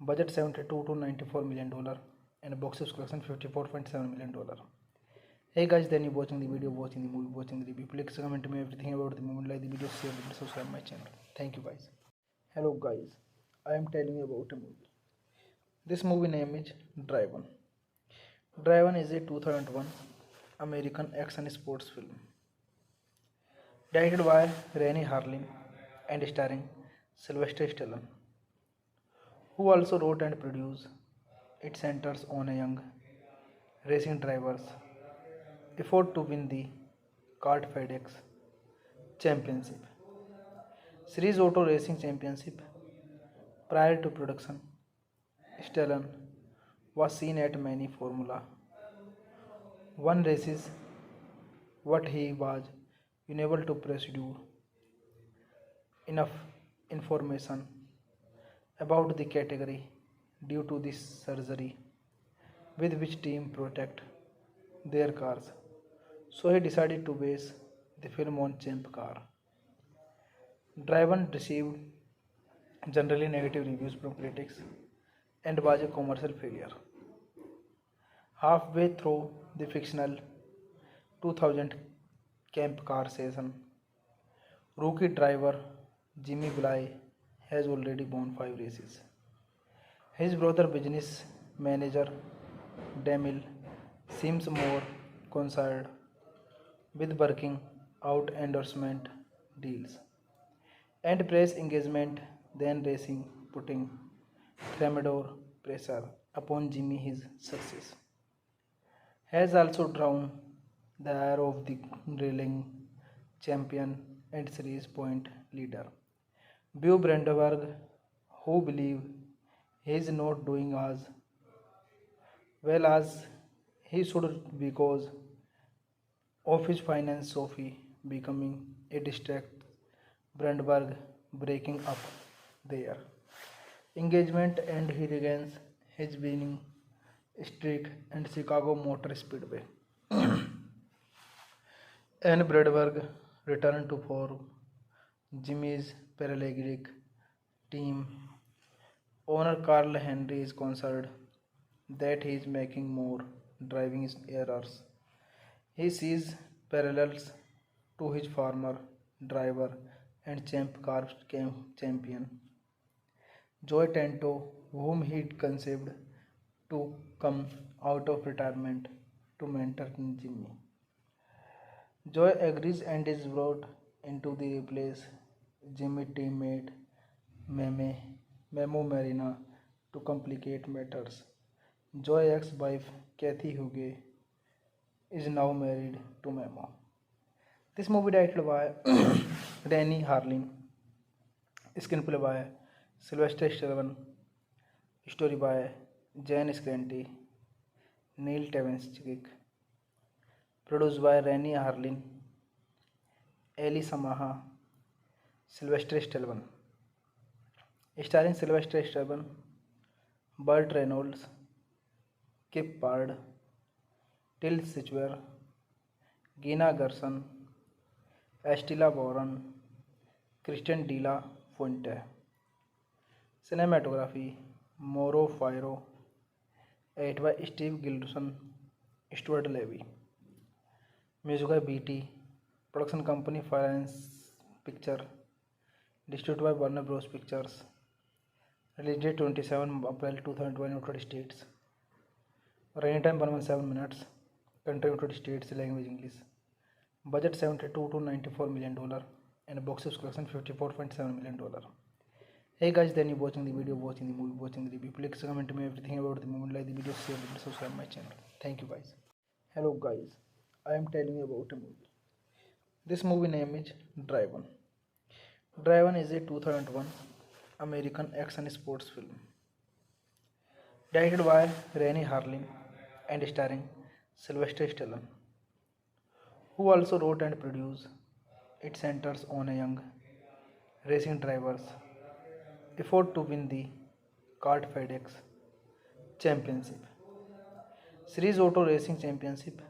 Budget 72 to 94 million dollar and box office collection 54.7 million dollar. Hey guys, then you watching the video, watching the movie, watching the review. Please comment me everything about the movie, like the video, share the video, subscribe my channel. Thank you guys. Hello guys, I am telling you about a movie. This movie name is Driven. Driven is a 2001 American action sports film directed by Rennie Harlin and starring Sylvester Stallone, who also wrote and produced. It centers on a young racing driver's effort to win the kart FedEx Championship, Series Auto Racing Championship. Prior to production, Stallone was seen at many Formula One races, but he was unable to pursue enough information about the category due to this surgery with which team protect their cars. So he decided to base the film on Champ car. Driven received generally negative reviews from critics and was a commercial failure. Halfway through the fictional 2000 Camp car season, rookie driver Jimmy Bly has already won 5 races. His brother business manager Demil seems more concerned with working out endorsement deals and press engagement than racing, putting tremendous pressure upon Jimmy. His success has also drawn the ire of the reigning champion and series point leader, Beau Brandenburg, who believe he is not doing as well as he should because of his finance. Sophie becoming a distract, Brandenburg breaking up their engagement, and he regains his winning streak and Chicago Motor Speedway. And Brandenburg returned to form Jimmy's paralegal team. Owner Carl Henry is concerned that he is making more driving errors. He sees parallels to his former driver and champ car champion Joey Tanto, whom he conceived to come out of retirement to mentor Jimmy. Joy agrees and is brought into the replace Jimmy teammate Memo Marina. To complicate matters, Joy ex-wife Kathy Hugo is now married to Memo. This movie directed by Rennie Harlin, screenplay by Sylvester Stallone, story by Jan Scanty, Neil Tavenschick, produced by Rennie Harlin, Eli Samaha, Sylvester Stallone, starring Sylvester Stallone, Burt Reynolds, Kip Pard, Till Schweiger, Gina Gerson, Estella Warren, Christian De La Fuente. Cinematography Mauro Firo, edited by Steve Gilson, Stuart Levy. Music by BT. Production company Finance Picture. Distributed by Warner Bros. Pictures. Release date 27 April 2020, United States. Running time 117 minutes. Country United States, language English. Budget 72 to 94 million dollar and box office collection 54.7 million dollar. Hey guys, then you watching the video, watching the movie, watching the review. Please comment me everything about the movie, like the video, share the video, subscribe my channel. Thank you guys. Hello guys, I am telling you about a movie. This movie name is Driven. Driven is a 2001 American action sports film directed by Rennie Harlin and starring Sylvester Stallone, who also wrote and produced. It centers on a young racing driver's effort to win the kart FedEx Championship, Series Auto Racing Championship.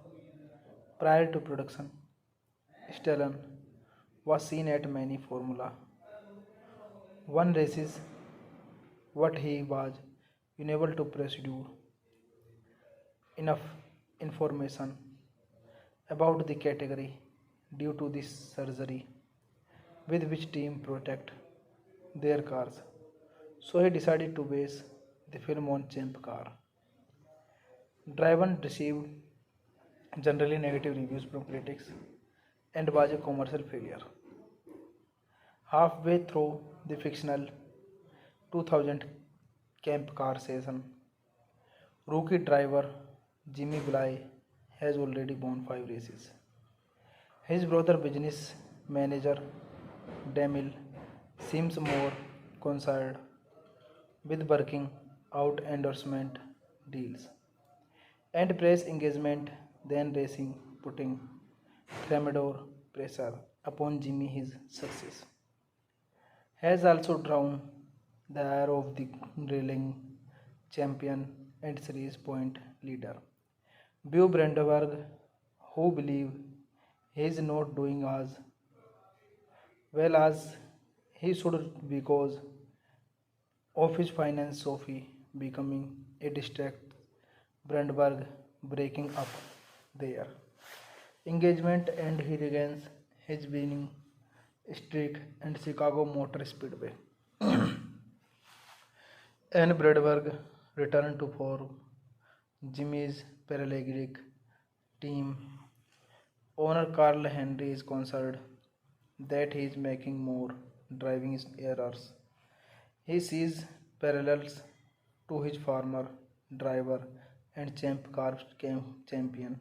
Prior to production, Stallone was seen at many Formula One races what he was unable to pursue enough information about the category due to this surgery with which team protect their cars. So he decided to base the film on Champ car. Driven received generally negative reviews from critics and was a commercial failure. Halfway through the fictional 2000 Camp car season, rookie driver Jimmy Bly has already won 5 races. His brother business manager Demil seems more concerned with working out endorsement deals and press engagement than racing, putting tremendous pressure upon Jimmy. His success has also drawn the ire of the reigning champion and series point leader, Beau Brandenburg, who believe he is not doing as well as he should because of his finance Sophie becoming a distract Brandenburg breaking up their engagement and he regains his winning streak and Chicago Motor Speedway. And Brandenburg returned to form. Jimmy's paralleglic team owner Carl Henry is concerned that he is making more driving errors. He sees parallels to his former driver and champ car champion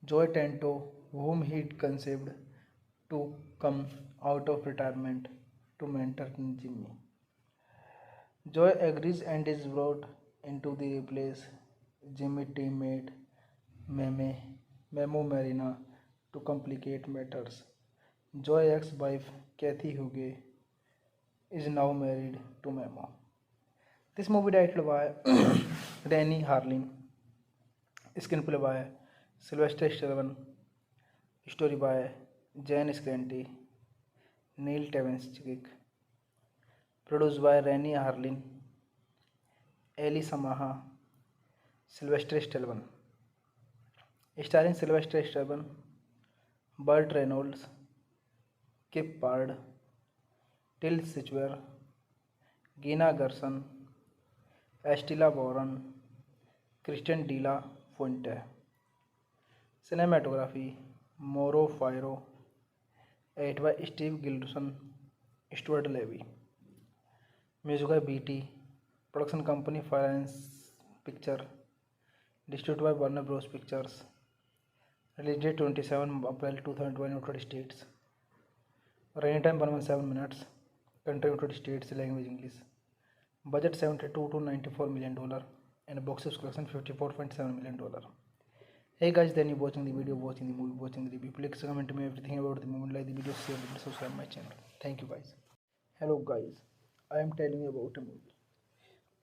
Joy Tanto, whom he conceived to come out of retirement to mentor Jimmy. Joy agrees and is brought into the replace Jimmy teammate Memo Marina to complicate matters. Joy ex-wife Kathy Hugo is now married to Memo. This movie directed by Rennie Harlin, screenplay by Sylvester Stallone, story by Jan Scanty, Neil Tavenschick, produced by Rennie Harlin, Eli Samaha, Sylvester Stallone, starring Sylvester Stallone, Burt Reynolds, Kip Pard, Till Schweiger, Gina Gerson, Estela Warren, Christian De La Fuente. Cinematography Mauro Firo, edited by Steve Gilson, Stuart Levy. Music by BT, production company Finance Picture, distributed by Warner Bros. Pictures. Release date 27 April 2020, United States. Running time 117 minutes. Country United States, language English. Budget $72 to $94 million and box office collection $54.7 million. Hey guys, then you watching the video, watching the movie, watching the review. Please comment me everything about the movie, like the video, share the video, subscribe my channel. Thank you guys. Hello guys, I am telling you about a movie.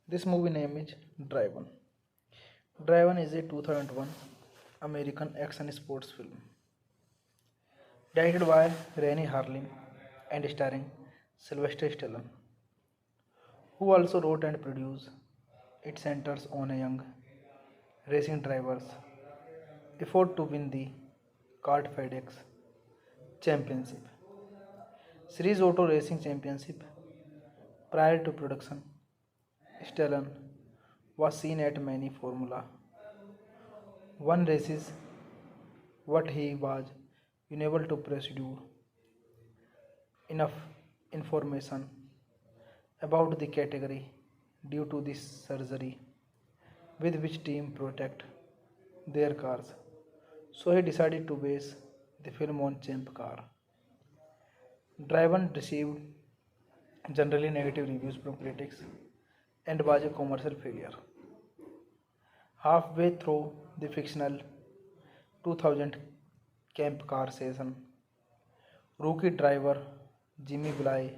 This movie name is Driven. Driven is a 2001 American action sports film directed by Rennie Harlin and starring Sylvester Stallone, who also wrote and produced. It centers on a young racing driver's effort to win the kart FedEx Championship, Series Auto Racing Championship. Prior to production, Stallone was seen at many Formula One races, but he was unable to pursue enough information about the category due to this surgery with which team protect their cars. So he decided to base the film on Champ car. Driven received generally negative reviews from critics and was a commercial failure. Halfway through the fictional 2000 Camp car season, rookie driver Jimmy Bly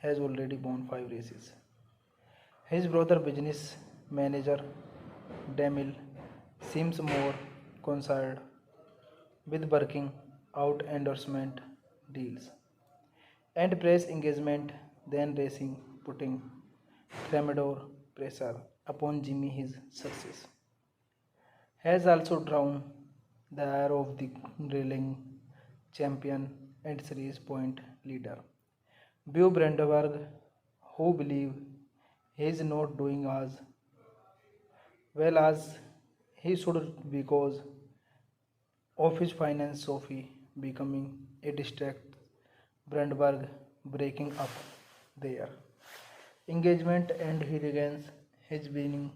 has already won 5 races. His brother business manager Demil seems more concerned with working out endorsement deals and press engagement then racing, putting tremendous pressure upon Jimmy. His success has also drawn the ire of the reigning champion and series point leader, Beau Brandenburg, who believe he is not doing as well as he should because of his finance Sophie becoming a distract Brandenburg breaking up their engagement and he regains his winning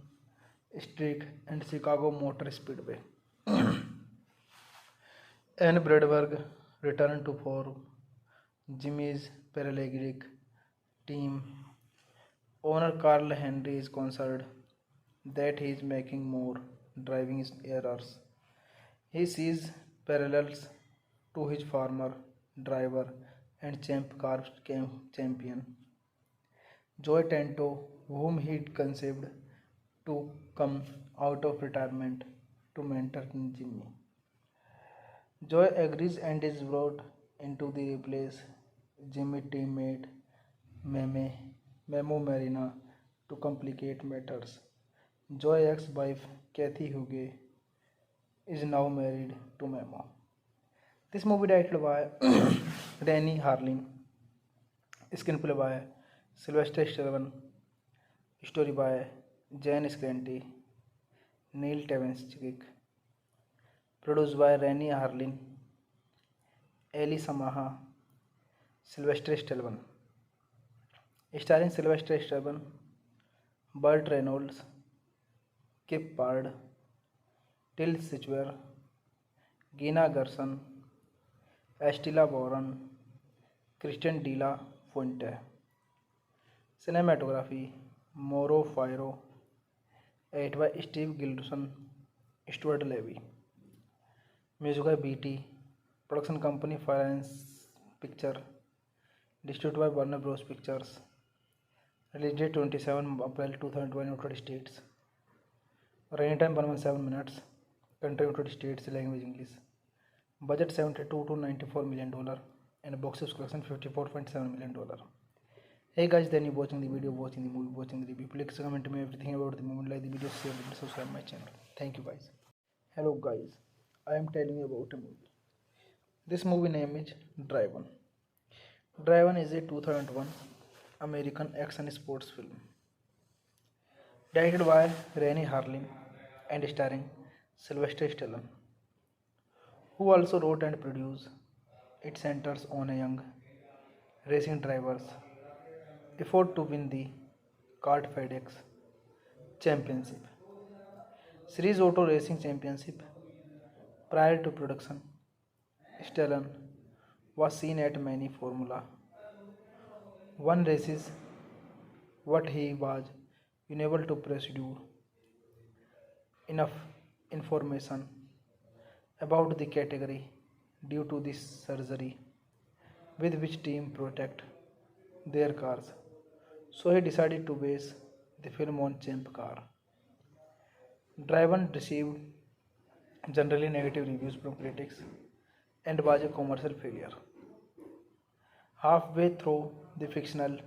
streak and Chicago Motor Speedway. And Brandenburg returned to for Jimmy's Paralympic team owner Carl Henry is concerned that he is making more driving errors. He sees parallels to his former driver and champ car champion Joy Tanto, whom he conceived to come out of retirement to mentor Jimmy. Joy agrees and is brought into the replace Jimmy teammate Meme, Memo Marina to complicate matters. Joy ex-wife Kathy Hugo is now married to Memo. This movie directed by Rennie Harlin, screenplay by Sylvester Stallone, story by Jan Scanty, Neil Tavenschick, produced by Rennie Harlin, Eli Samaha, Sylvester Stallone, starring Sylvester Stallone, Burt Reynolds, Kip Pard, Till Schweiger, Gina Gerson, Estela Warren, Christian De La Fuente. Cinematography Mauro Firo, edited by Steve Gilson, Stuart Levy. Music by BT, production company Finance Picture, distributed by Warner Bros. Pictures. Release date 27 April 2020, United States. Running time 117 minutes. Country United States, language English. Budget $72 to $94 million and box office collection $54.7 million. Hey guys, then you watching the video, watching the movie, watching the review. Please comment me everything about the movie, like the video, share it, subscribe my channel. Thank you guys. Hello guys, I am telling you about a movie. This movie name is Driven. Driven is a 2001 American action sports film directed by Rennie Harlin and starring Sylvester Stallone, who also wrote and produced. It centers on a young racing driver's effort to win the kart FedEx Championship, Series Auto Racing Championship. Prior to production, Stallone was seen at many Formula One races, but he was unable to pursue enough information about the category due to this surgery with which team protect their cars. So he decided to base the film on Champ car. Driven received generally negative reviews from critics and was a commercial failure. Halfway through the fictional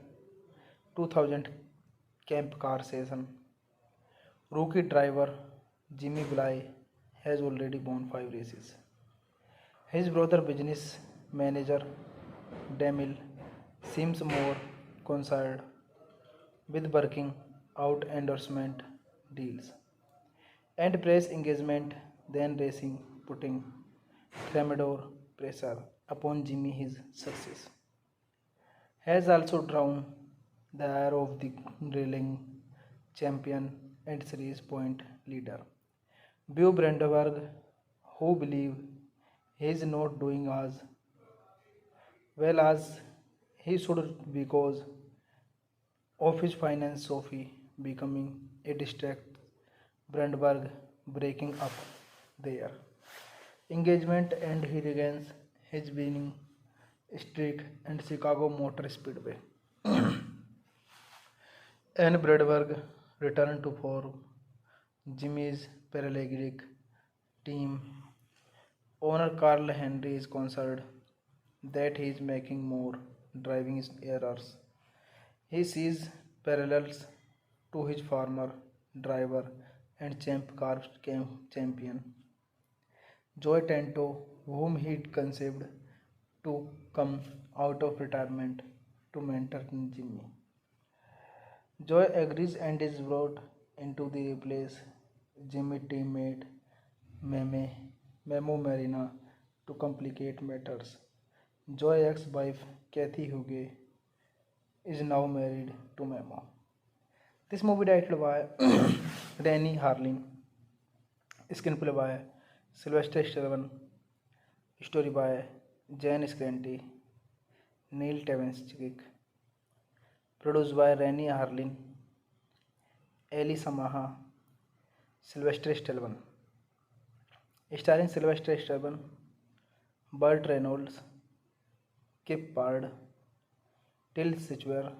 2000 Camp car season, rookie driver Jimmy Bly has already won 5 races. His brother business manager Demil seems more concerned with working out endorsement deals and press engagement than racing, putting tremendous pressure upon Jimmy. His success has also drawn the ire of the reigning champion and series point leader, Beau Brandenburg, who believe he is not doing as well as he should because of his finance Sophie becoming a distract Brandenburg breaking up their engagement and he regains his winning streak and Chicago Motor Speedway. And Brandenburg returned to for Jimmy's Paralympic team owner Carl Henry is concerned that he is making more driving errors. He sees parallels to his former driver and champion, Joe Tanto, whom he conceived to come out of retirement to mentor Jimmy. Joy agrees and is brought into the replace Jimmy teammate Meme, Memo Marina to complicate matters. Joy ex-wife Kathy Hugo is now married to Memo. This movie directed by Danny Harlin, screenplay by Sylvester Stallone, story by Jan Scanty, Neil Tavensky, produced by Rennie Harlin, Ellie Samaha, Sylvester Stallone, starring Sylvester Stallone, Burt Reynolds, Kip Pard, Till Schweiger,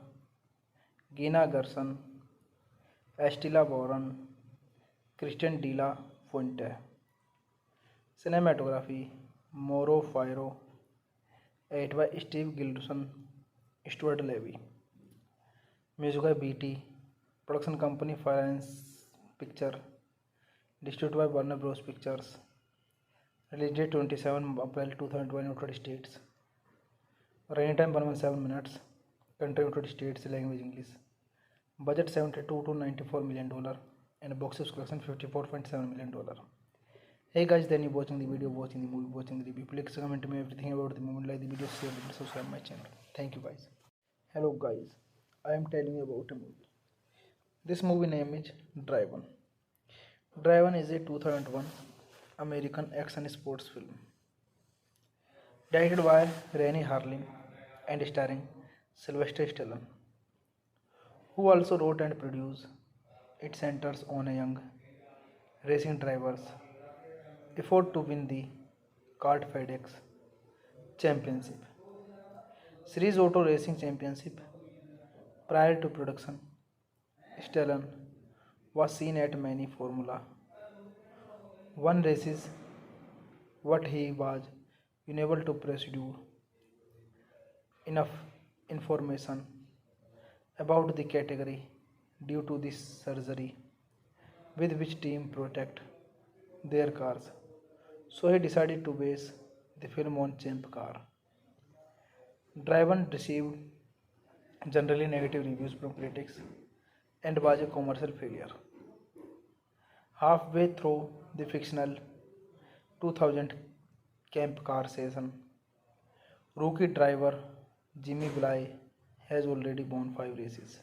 Gina Gerson, Estela Boron, Christian De La Fuente. Cinematography Mauro Firo, edited by Steve Gilson, Stuart Levy. Music by BT, production company Finance Picture, distributed by Warner Bros. Pictures. Release date 27 April 2020, United States. Running time 117 minutes. Country United States, language English. Budget $72 to $94 million and box office collection $54.7 million. Hey guys, then you watching the video, watching the movie, watching the review. Please comment me everything about the movie, like the video, share the video, subscribe my channel. Thank you guys. Hello guys, I am telling you about a movie. This movie name is Driven. Driven is a 2001 American action sports film directed by Rennie Harlin and starring Sylvester Stallone, who also wrote and produced. It centers on a young racing driver's effort to win the kart FedEx Championship, Series Auto Racing Championship. Prior to production, Stallone was seen at many Formula One races, but he was unable to pursue enough information about the category due to this surgery with which team protect their cars. So he decided to base the film on Champ car. Driven received generally negative reviews from critics and was a commercial failure. Halfway through the fictional 2000 Camp car season, rookie driver Jimmy Bly has already won 5 races.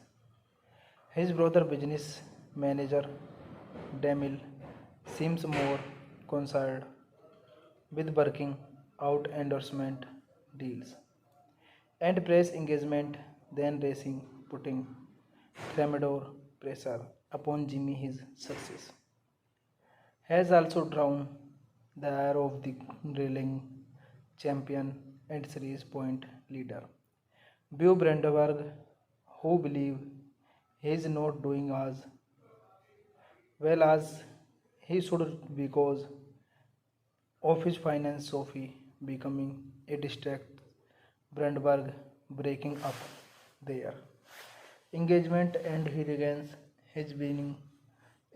His brother business manager Demil seems more concerned with working out endorsement deals and press engagement than racing, putting tremendous pressure upon Jimmy. His success has also drawn the ire of the reigning champion and series point leader, Beau Brandenburg, who believe he is not doing as well as he should because of his finance Sophie becoming a distract. Brandenburg breaking up their engagement and he regains his winning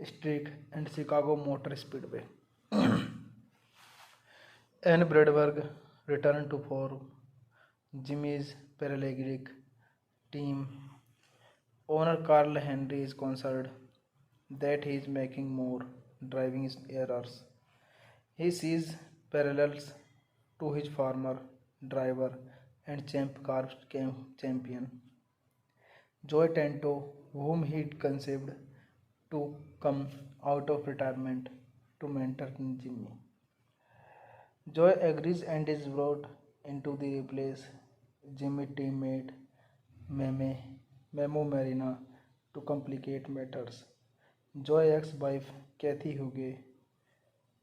streak and Chicago Motor Speedway. And Brandenburg returned to for Jimmy's paralegic team. Owner Carl Henry is concerned that he is making more driving errors. He sees parallels to his former driver and champion, Joe Tanto, whom he conceived to come out of retirement to mentor Jimmy. Joy agrees and is brought into the replace Jimmy teammate Memo Marina to complicate matters. Joy ex-wife Kathy Hugo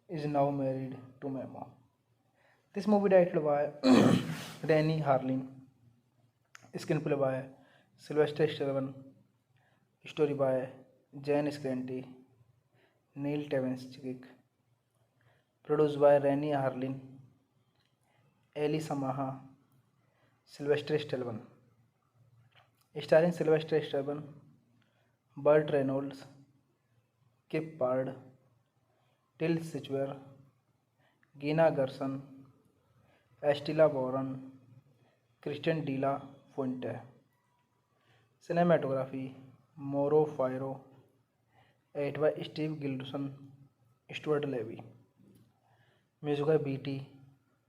is now married to Memo. This movie directed by Danny Harlin, screenplay by Sylvester Stallone, story by Jan Scanty, Neil Tavensky, produced by Rennie Harlin, Ellie Samaha, Sylvester Stallone, starring Sylvester Stallone, Burt Reynolds, Kip Pard, Till Schweiger, Gina Gershon, Estella Warren, Christian de la Fuente. Cinematography Mauro Firo, edited by Steve Gilson, Stuart Levy. Music by BT,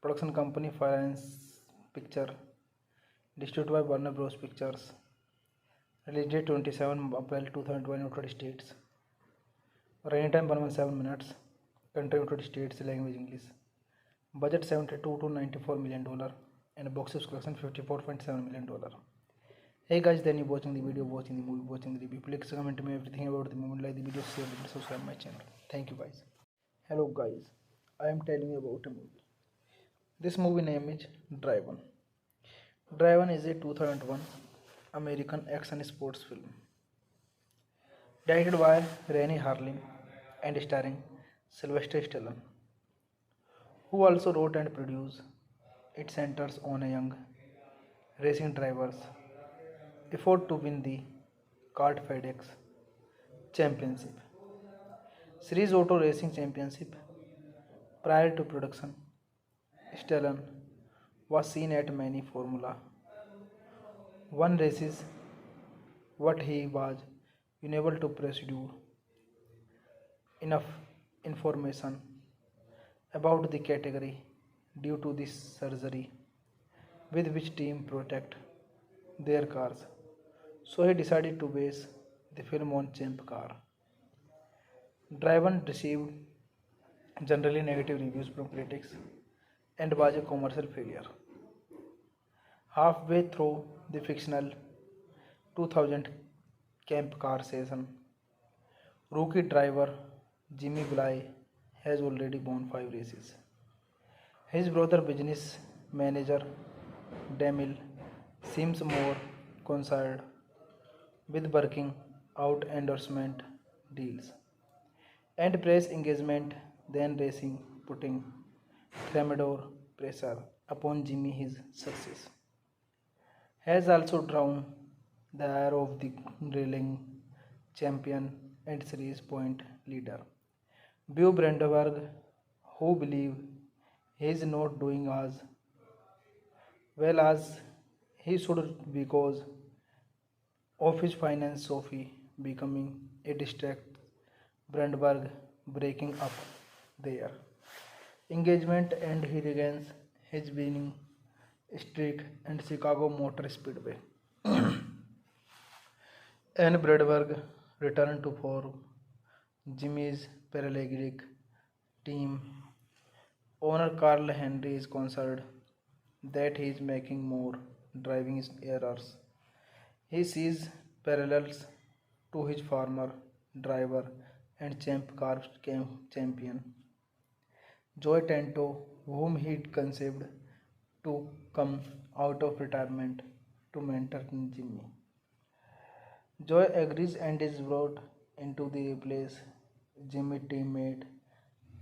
production company Finance Picture, distributed by Warner Bros. Pictures. Release date 27 April 2020 United States. Running time 117 minutes. Country United States. Language English. Budget $72 to $94 million and box office collection $54.7 million. Hey guys, then you watching the video, watching the movie, watching the review. Please comment me everything about the movie, like the video, share it, subscribe my channel. Thank you guys. Hello guys, I am telling you about a movie. This movie name is Driven. Driven is a 2001 American action sports film directed by Rennie Harlin and starring Sylvester Stallone, who also wrote and produced. It centers on a young racing driver's effort to win the kart FedEx Championship Series Auto Racing Championship. Prior to production, Stallone was seen at many Formula One races, but he was unable to pursue enough information about the category due to this surgery with which team protect their cars. So he decided to base the film on Champ car. Driven received generally negative reviews from critics and was a commercial failure. Halfway through the fictional 2000 Camp car season, rookie driver Jimmy Bly has already won 5 races. His brother business manager Demil seems more concerned with working out endorsement deals and press engagement than racing, putting tremendous pressure upon Jimmy. His success has also drawn the ire of the reigning champion and series point leader Beau Brandenburg, who believe he is not doing as well as he should because of his finance. Sophie becoming a distract, Brandenburg breaking up their engagement, and he regains his winning streak and Chicago Motor Speedway. And Brandenburg returned to form Jimmy's paralegal team. Owner Carl Henry is concerned that he is making more driving errors. He sees parallels to his former driver and champ car champion Joey Tanto, whom he conceived to come out of retirement to mentor Jimmy. Joy agrees and is brought into the place Jimmy teammate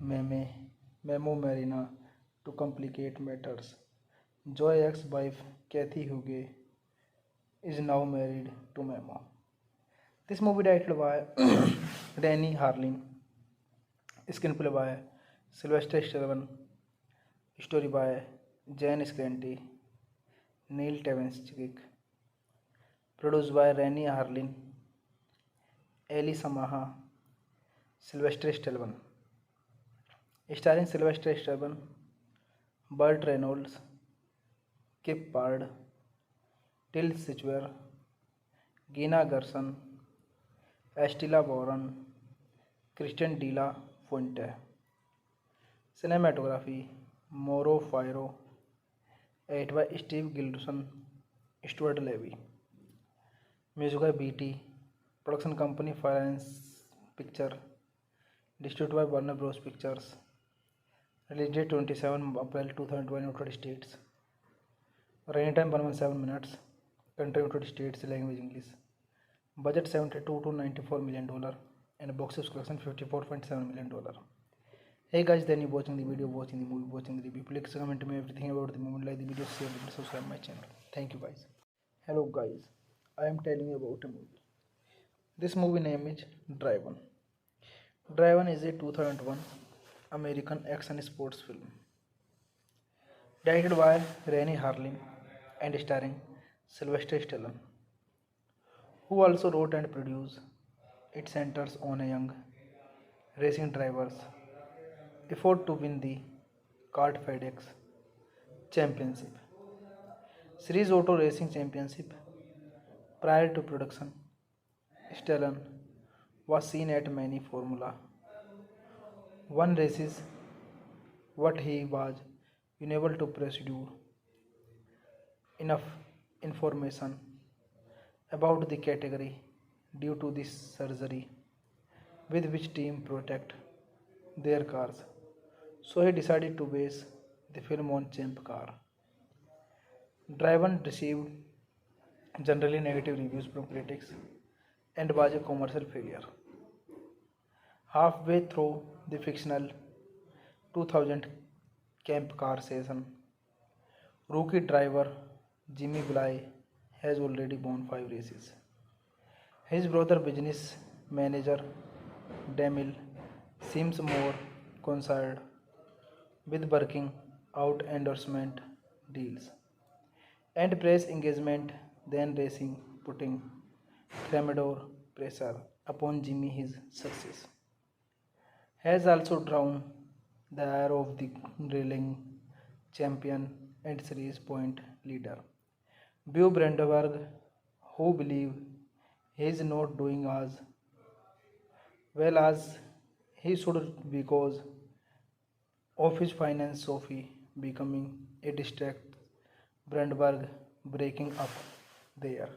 Memo Marina to complicate matters. Joy ex-wife Kathy Hugo is now married to Memo. This movie directed by Rennie Harlin, screenplay by Sylvester Stallone, story by Jan Scanty, Neil Tavenschick, produced by Rennie Harlin, Eli Samaha, Sylvester Stallone, starring Sylvester Stallone, Burt Reynolds, Kip Pard, Till Schweiger, Gina Gershon, Estella Warren, Christian de la Fuente. Cinematography Mauro Firo, edited by Steve Gilson, Stuart Levy. Music by BT, production company Finance Picture, distributed by Warner Bros. Pictures. Release date 27 April 2020 United States. Running time 117 minutes. Country United States. Language English. Budget $72 to $94 million and box office collection $54.7 million. Hey guys, then you watching the video, watching the movie, watching the review. Please comment me everything about the movie, like the video, share it, subscribe my channel. Thank you guys. Hello guys, I am telling you about a movie. This movie name is Driven. Driven is a 2001 American action sports film directed by Rennie Harlin and starring Sylvester Stallone, who also wrote and produced. It centers on a young racing driver's effort to win the kart FedEx Championship, Series Auto Racing Championship. Prior to production, Stallone was seen at many Formula One races, but he was unable to pursue enough information about the category due to this surgery with which team protect their cars. So he decided to base the film on Champ car. Driven received generally negative reviews from critics and was a commercial failure. Halfway through the fictional 2000 Camp car season, rookie driver Jimmy Bly has already won 5 races. His brother business manager Demil seems more concerned with working out endorsement deals and press engagement than racing, putting tremendous pressure upon Jimmy. His success has also drawn the ire of the reigning champion and series point leader, Beau Brandenburg, who believe he is not doing as well as he should because of his finance. Sophie becoming a distract, Brandenburg breaking up their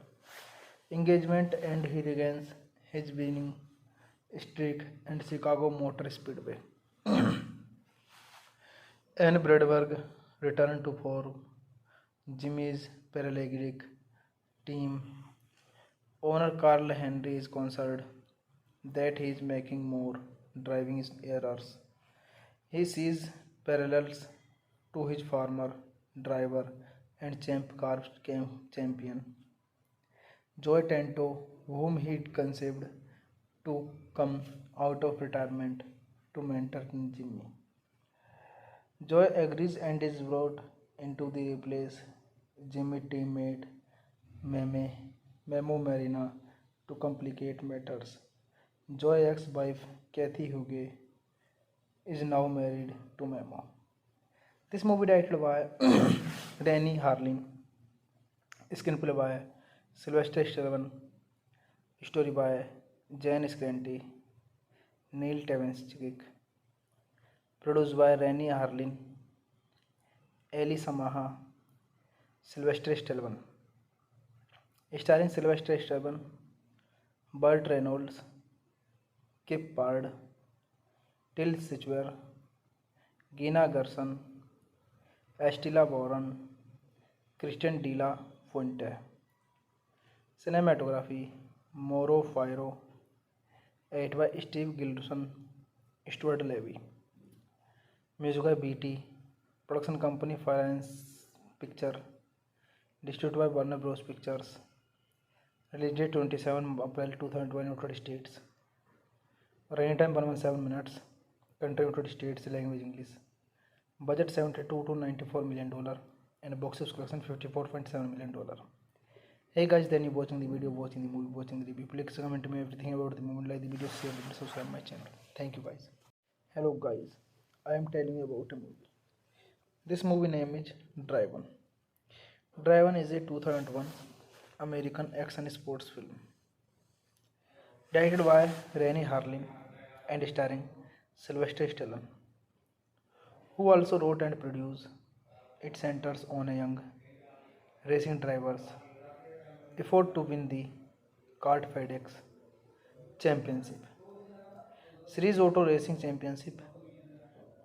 engagement, and he regains his winning streak and Chicago Motor Speedway. And Brandenburg returned to form Jimmy's paralytic team. Owner Carl Henry is concerned that he is making more driving errors. He sees parallels to his former driver and champ car champion Joey Tanto, whom he conceived to come out of retirement to mentor Jimmy. Joy agrees and is brought into the replace Jimmy teammate Memo Marina. To complicate matters, Joy ex-wife Kathy Hugo is now married to Memo. This movie directed by Rennie Harlin, screenplay by Sylvester Stallone, story by Jan Scanty, Neil Tavensky, produced by Rennie Harlin, Eli Samaha, Sylvester Stallone, starring Sylvester Stallone, Burt Reynolds, Kip Pard, Till Schweiger, Gina Gerson, Estella Boron, Christian De La Fuente. Cinematography Mauro Firo, edited by Steve Gilson, Stuart Levy. Music by BT. Production company Finance Picture. Distributed by Warner Bros. Pictures. Release date 27 April 2020, United States. Running time 117 minutes. Country United States. Language English. Budget $72 to $94 million and box office collection $54.7 million. Hey guys, then you watching the video, watching the movie, watching the review. Please comment me everything about the movie, like the video, share the video, subscribe my channel. Thank you guys. Hello guys, I am telling you about a movie. This movie name is Driven. Driven is a 2001 American action sports film directed by Rennie Harlin and starring Sylvester Stallone, who also wrote and produced. It centers on a young racing driver's effort to win the kart FedEx Championship, Series Auto Racing Championship.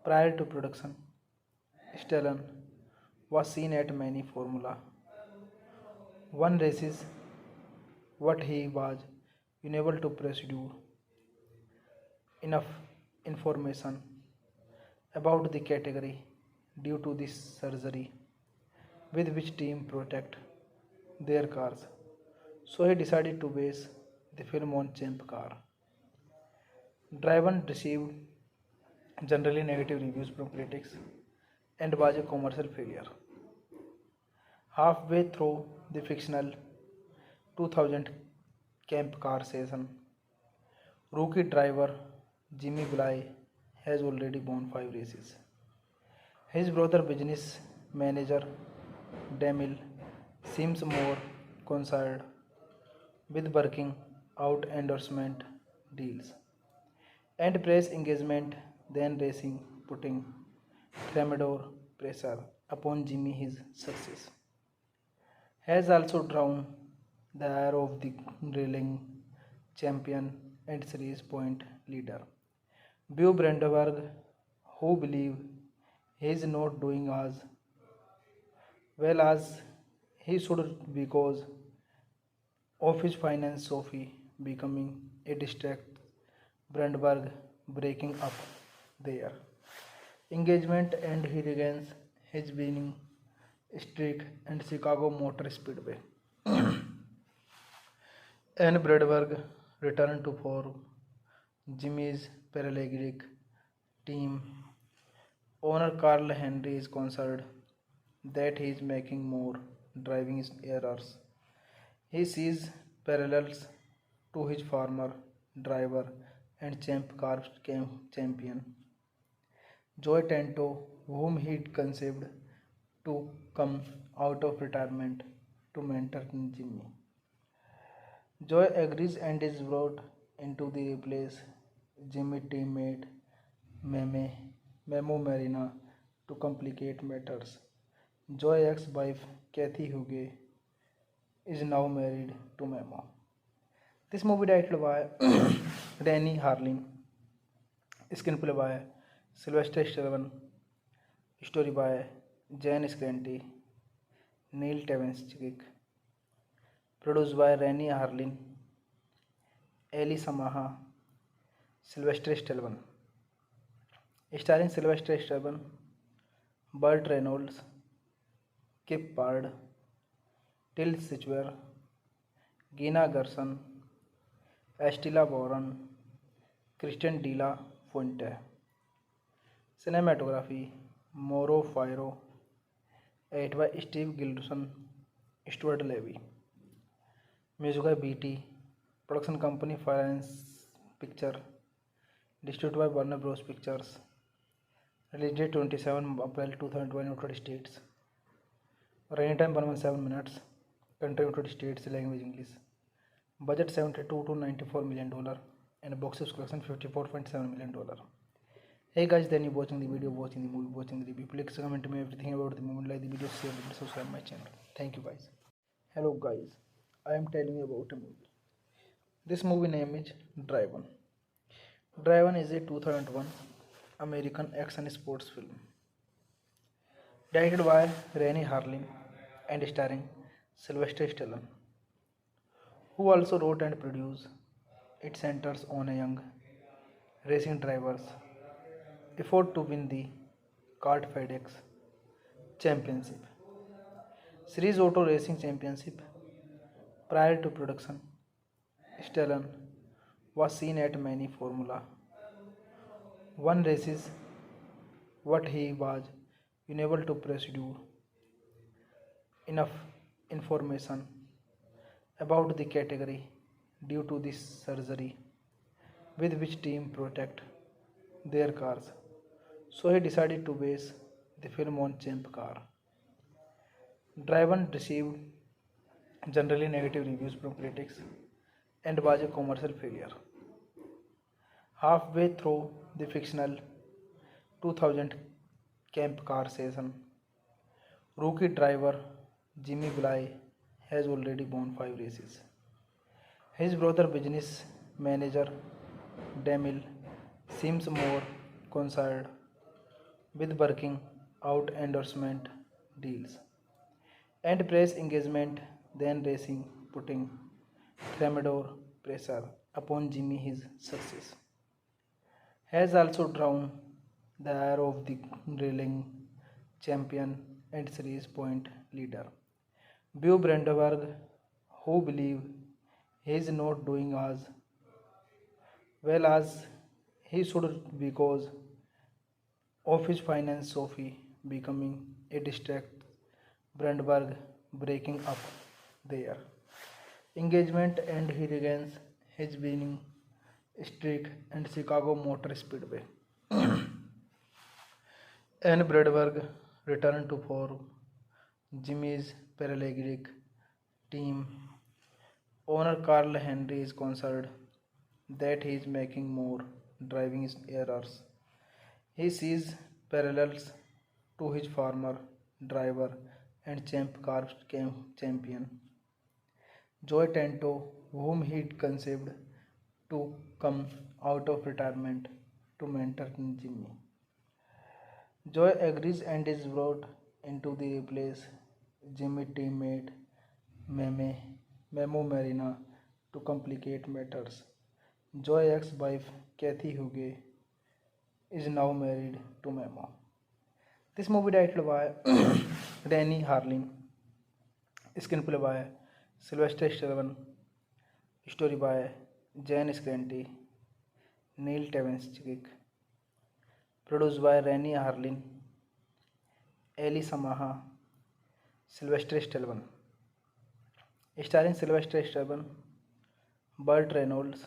Prior to production, Stallone was seen at many Formula One races, but he was unable to pursue enough information about the category due to this surgery with which team protect their cars. so he decided to base the film on Champ car. Driven received generally negative reviews from critics and was a commercial failure. Halfway through the fictional 2000 Camp car season, rookie driver Jimmy Bly has already won 5 races. His brother business manager Demil seems more concerned with working out endorsement deals and press engagement than racing, putting tremendous pressure upon Jimmy. His success has also drawn the ire of the reigning champion and series point leader Beau Brandenburg, who believe he is not doing as well as he should because of his finance Sophie becoming a distract Brandenburg breaking up their engagement and he regains his winning streak and Chicago Motor Speedway. And Brandenburg returned to for Jimmy's parallegic team. Owner Carl Henry is concerned that he is making more driving errors. He sees parallels to his former driver and champ car champion Joy Tanto, whom he conceived to come out of retirement to mentor Jimmy. Joy agrees and is brought into the replace Jimmy teammate Meme, Memo Marina to complicate matters. Joy ex-wife Kathy Hugo is now married to Memo. This movie directed by Danny Harlin, screenplay by Sylvester Stallone, story by Jan Scanty, Neil Tavenschick, produced by Rennie Harlin, Eli Samaha, Sylvester Stallone, starring Sylvester Stallone, Burt Reynolds, Kip Pard, Till Schweiger, Gina Gerson, Estela Warren, Christian De La Fuente. Cinematography Mauro Firo, edited by Steve Gilson, Stuart Levy. Music by BT, production company Finance Picture, distributed by Warner Bros. Pictures. Release date 27 April 2020, United States. Running time 117 minutes. Country United States, language English. Budget $72 to $94 million and box office collection $54.7 million. Hey guys, then you watching the video, watching the movie, watching the review. Please comment me everything about the movie, like the video, share it, subscribe my channel. Thank you guys. Hello guys, I am telling you about a movie. This movie name is Driven. Driven is a 2001 American action sports film directed by Rennie Harlin and starring Sylvester Stallone, who also wrote and produced. It centers on a young racing driver's effort to win the kart FedEx Championship Series Auto Racing Championship. Prior to production, Stallone was seen at many Formula One races, but he was unable to pursue enough information about the category due to this surgery with which team protect their cars. So he decided to base the film on Champ car. Driven received generally negative reviews from critics and was a commercial failure. Halfway through the fictional 2000 Camp car season, rookie driver Jimmy Bly has already won 5 races. His brother business manager Demil seems more concerned with working out endorsement deals and press engagement than racing, putting tremendous pressure upon Jimmy. His success has also drawn the ire of the reigning champion and series point leader Beau Brandenburg, who believe he is not doing as well as he should because of his finance Sophie becoming a distract, Brandberg breaking up their engagement and he regains his winning streak and Chicago Motor Speedway. And Brandberg returned to for Jimmy's Paralleglic team owner Carl Henry is concerned that he is making more driving errors. He sees parallels to his former driver and car champion Joe Tanto, whom he conceived to come out of retirement to mentor Jimmy. Joy agrees and is brought into the place Jimmy teammate Meme, Memo Marina to complicate matters. Joy ex-wife Kathy Hugo is now married to Memo. This movie directed by Rennie Harlin, screenplay by Sylvester Stallone, story by Jan Scanty, Neil Tavenschick, produced by Rennie Harlin, Eli Samaha, Sylvester Stallone, starring Sylvester Stallone, Burt Reynolds,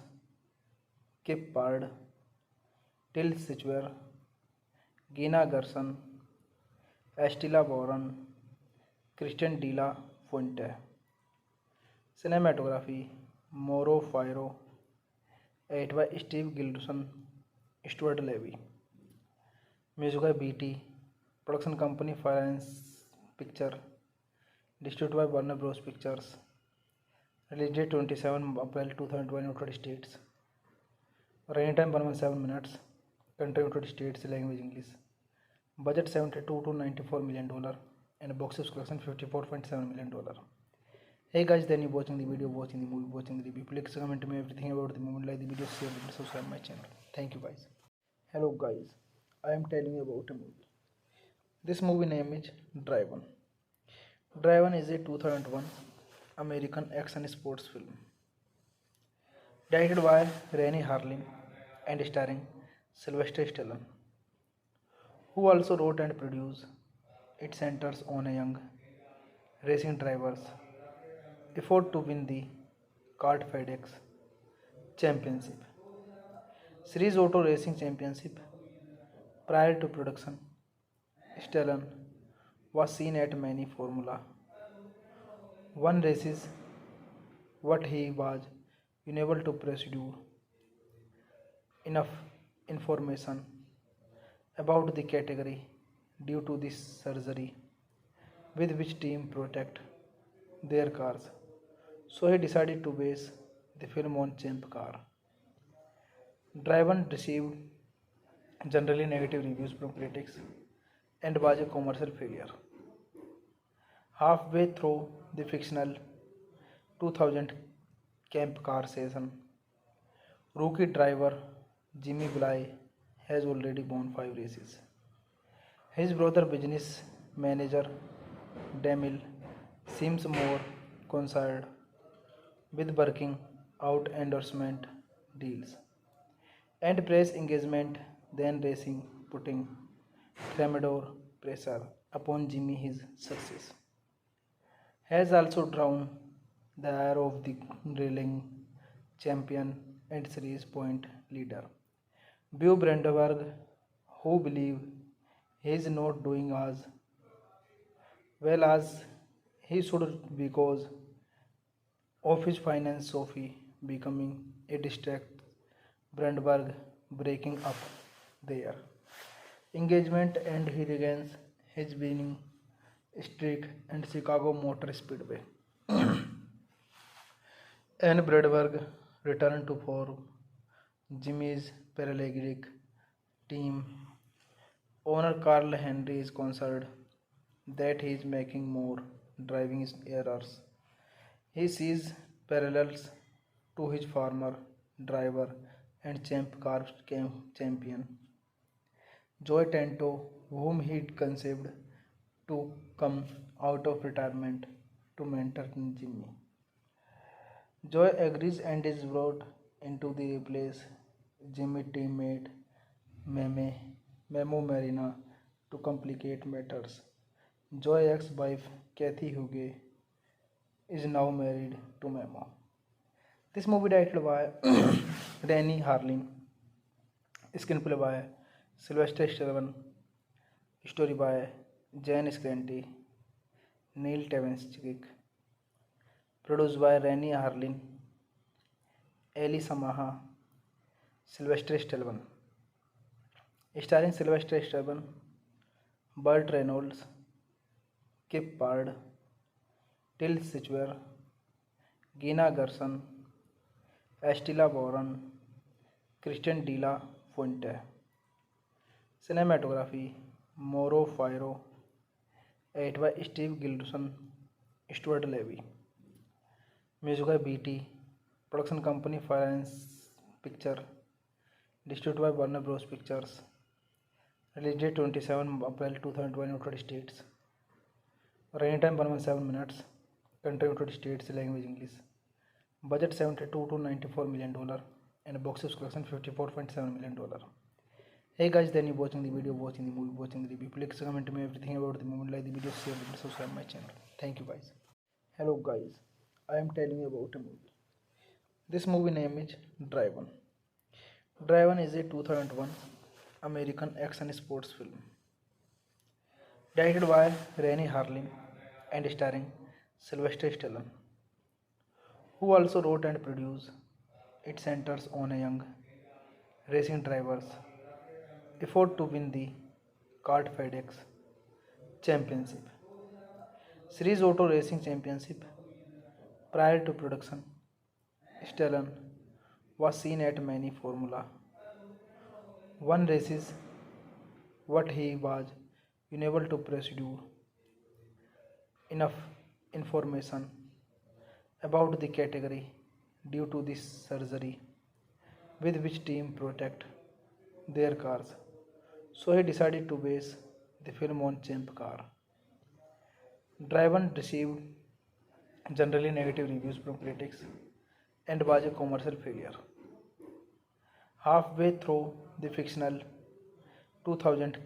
Kip Pard, Till Schweiger, Gina Gerson, Estela Boron, Christian De La Fuente. Cinematography Mauro Firo, edited by Steve Gilderson, Stuart Levy. Music by BT, production company Finance Picture, distributed by Warner Bros. Pictures. Release date 27 April 2020, United States. Running time 117 minutes. Country United States, language English. Budget $72 to $94 million and box office collection $54.7 million. Hey guys, then you watching the video, watching the movie, watching the review. Please comment me everything about the movie, like the video, share the video, subscribe my channel. Thank you guys. Hello guys, I am telling you about a movie. This movie name is Driven. Driven is a 2001 American action sports film directed by Rennie Harlin and starring Sylvester Stallone, who also wrote and produced. It centers on a young racing driver's effort to win the kart FedEx Championship, Series Auto Racing Championship. Prior to production, Stallone was seen at many Formula One races, but he was unable to pursue enough information about the category due to this surgery with which team protect their cars. So he decided to base the film on Champ car. Driven received generally negative reviews from critics and was a commercial failure. Halfway through the fictional 2000 Camp car season, rookie driver Jimmy Bly has already won 5 races. His brother business manager Demil seems more concerned with working out endorsement deals and press engagement than racing, putting tremendous pressure upon Jimmy. His success has also drawn the ire of the reigning champion and series point leader, Beau Brandenburg, who believe he is not doing as well as he should because of his finance Sophie becoming a distract, Brandberg breaking up their engagement and he regains his winning streak and Chicago Motor Speedway. And Brandberg returned to for Jimmy's Paralleglic team owner Carl Henry is concerned that he is making more driving errors. He sees parallels to his former driver and car champion Joe Tanto, whom he conceived to come out of retirement to mentor Jimmy. Joy agrees and is brought into the replace Jimmy teammate Meme Memo Marina to complicate matters. Joy ex-wife Kathy Hugo is now married to Memo. This movie directed by Danny Harlin, screenplay by Sylvester Stallone, story by Jan Scanty, Neil Tavenschick, produced by Rennie Harlin, Eli Samaha, Sylvester Stallone, starring Sylvester Stallone, Burt Reynolds, Kip Pard, Till Schweiger, Gina Gerson, Estela Boron, Christian De La Fuente. Cinematography Mauro Firo, edited by Steve Gilson, Stuart Levy. Music by BT, production company Finance Picture, distributed by Warner Bros. Pictures. Release date 27 April 2020, United States. Running time 117 minutes. Country United States, language English. Budget $72 to $94 million and box office collection $54.7 million. Hey guys, then you watching the video, watching the movie, watching the review. Please comment me everything about the movie, like the video, share the video, subscribe my channel. Thank you guys. Hello guys, I am telling you about a movie. This movie name is Driven. Driven is a 2001 American action sports film directed by Rennie Harlin and starring Sylvester Stallone, who also wrote and produced. It centers on a young racing driver's effort to win the kart FedEx Championship Series Auto Racing Championship. Prior to production, Stallone was seen at many Formula One races, but he was unable to pursue enough information about the category due to this surgery with which team protect their cars. So he decided to base the film on Champ car. Driven received generally negative reviews from critics and was a commercial failure. Halfway through the fictional 2000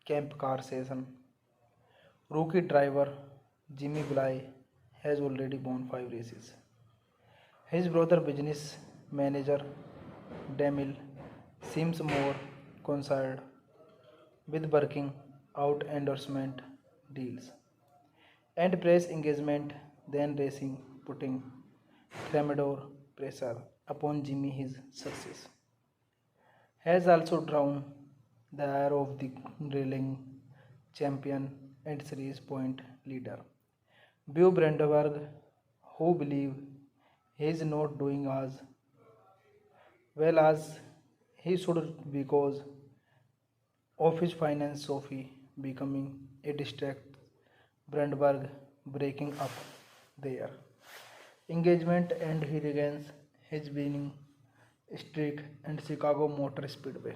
Camp car season, rookie driver Jimmy Bly has already won 5 races. His brother business manager Demil seems more concerned with working out endorsement deals and press engagement than racing, putting tremendous pressure upon Jimmy. His success has also drawn the ire of the reigning champion and series point leader, Beau Brandenburg, who believe he is not doing as well as he should because of his finance. Sophie becoming a distract, Brandenburg breaking up their engagement, and he regains his winning streak and Chicago Motor Speedway.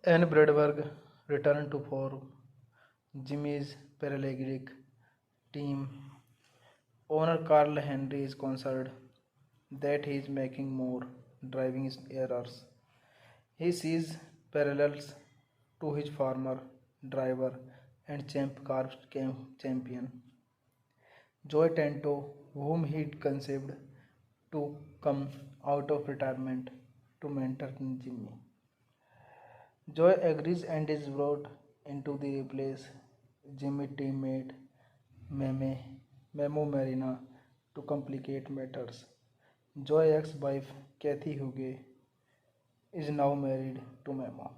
And Brandenburg returned to for Jimmy's paralleglic team. Owner Carl Henry is concerned that he is making more driving errors. He sees parallels to his former driver and champ car champion Joey Tanto, whom he conceived to come out of retirement to mentor Jimmy. Joy agrees and is brought into the replace Jimmy teammate Memo Marina to complicate matters. Joy ex-wife Kathy Hugo is now married to Memo.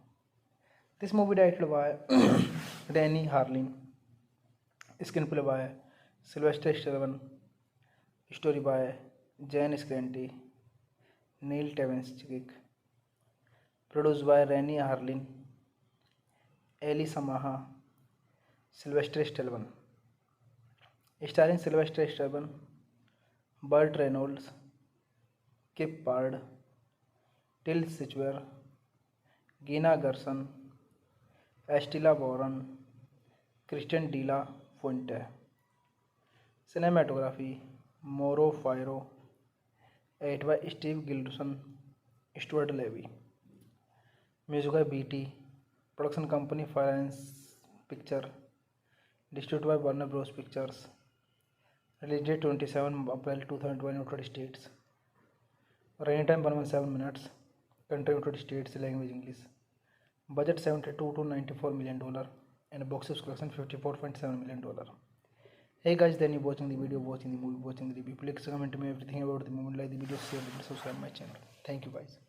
This movie directed by Danny Harlin, screenplay by Sylvester Stallone, story by Jan Scanty, Neil Tavenschick, produced by Rennie Harlin, Eli Samaha, Sylvester Stallone, starring Sylvester Stallone, Burt Reynolds, Kip Pard, Till Schweiger, Gina Gerson, Estela Boron, Christian De La Fuente. Cinematography Moro Firo, edited by Steve Gilson, Stuart Levy. Music by BT, production company Finance Picture, distributed by Warner Bros. Pictures. Release date 27 April 2020, United States. Running time 117 minutes. Country United States, language English. Budget $72 to $94 million and box office collection $54.7 million. Hey guys, then you watching the video, watching the movie, watching the review. Please comment me everything about the movie, like the video, share the video, subscribe my channel. Thank you guys.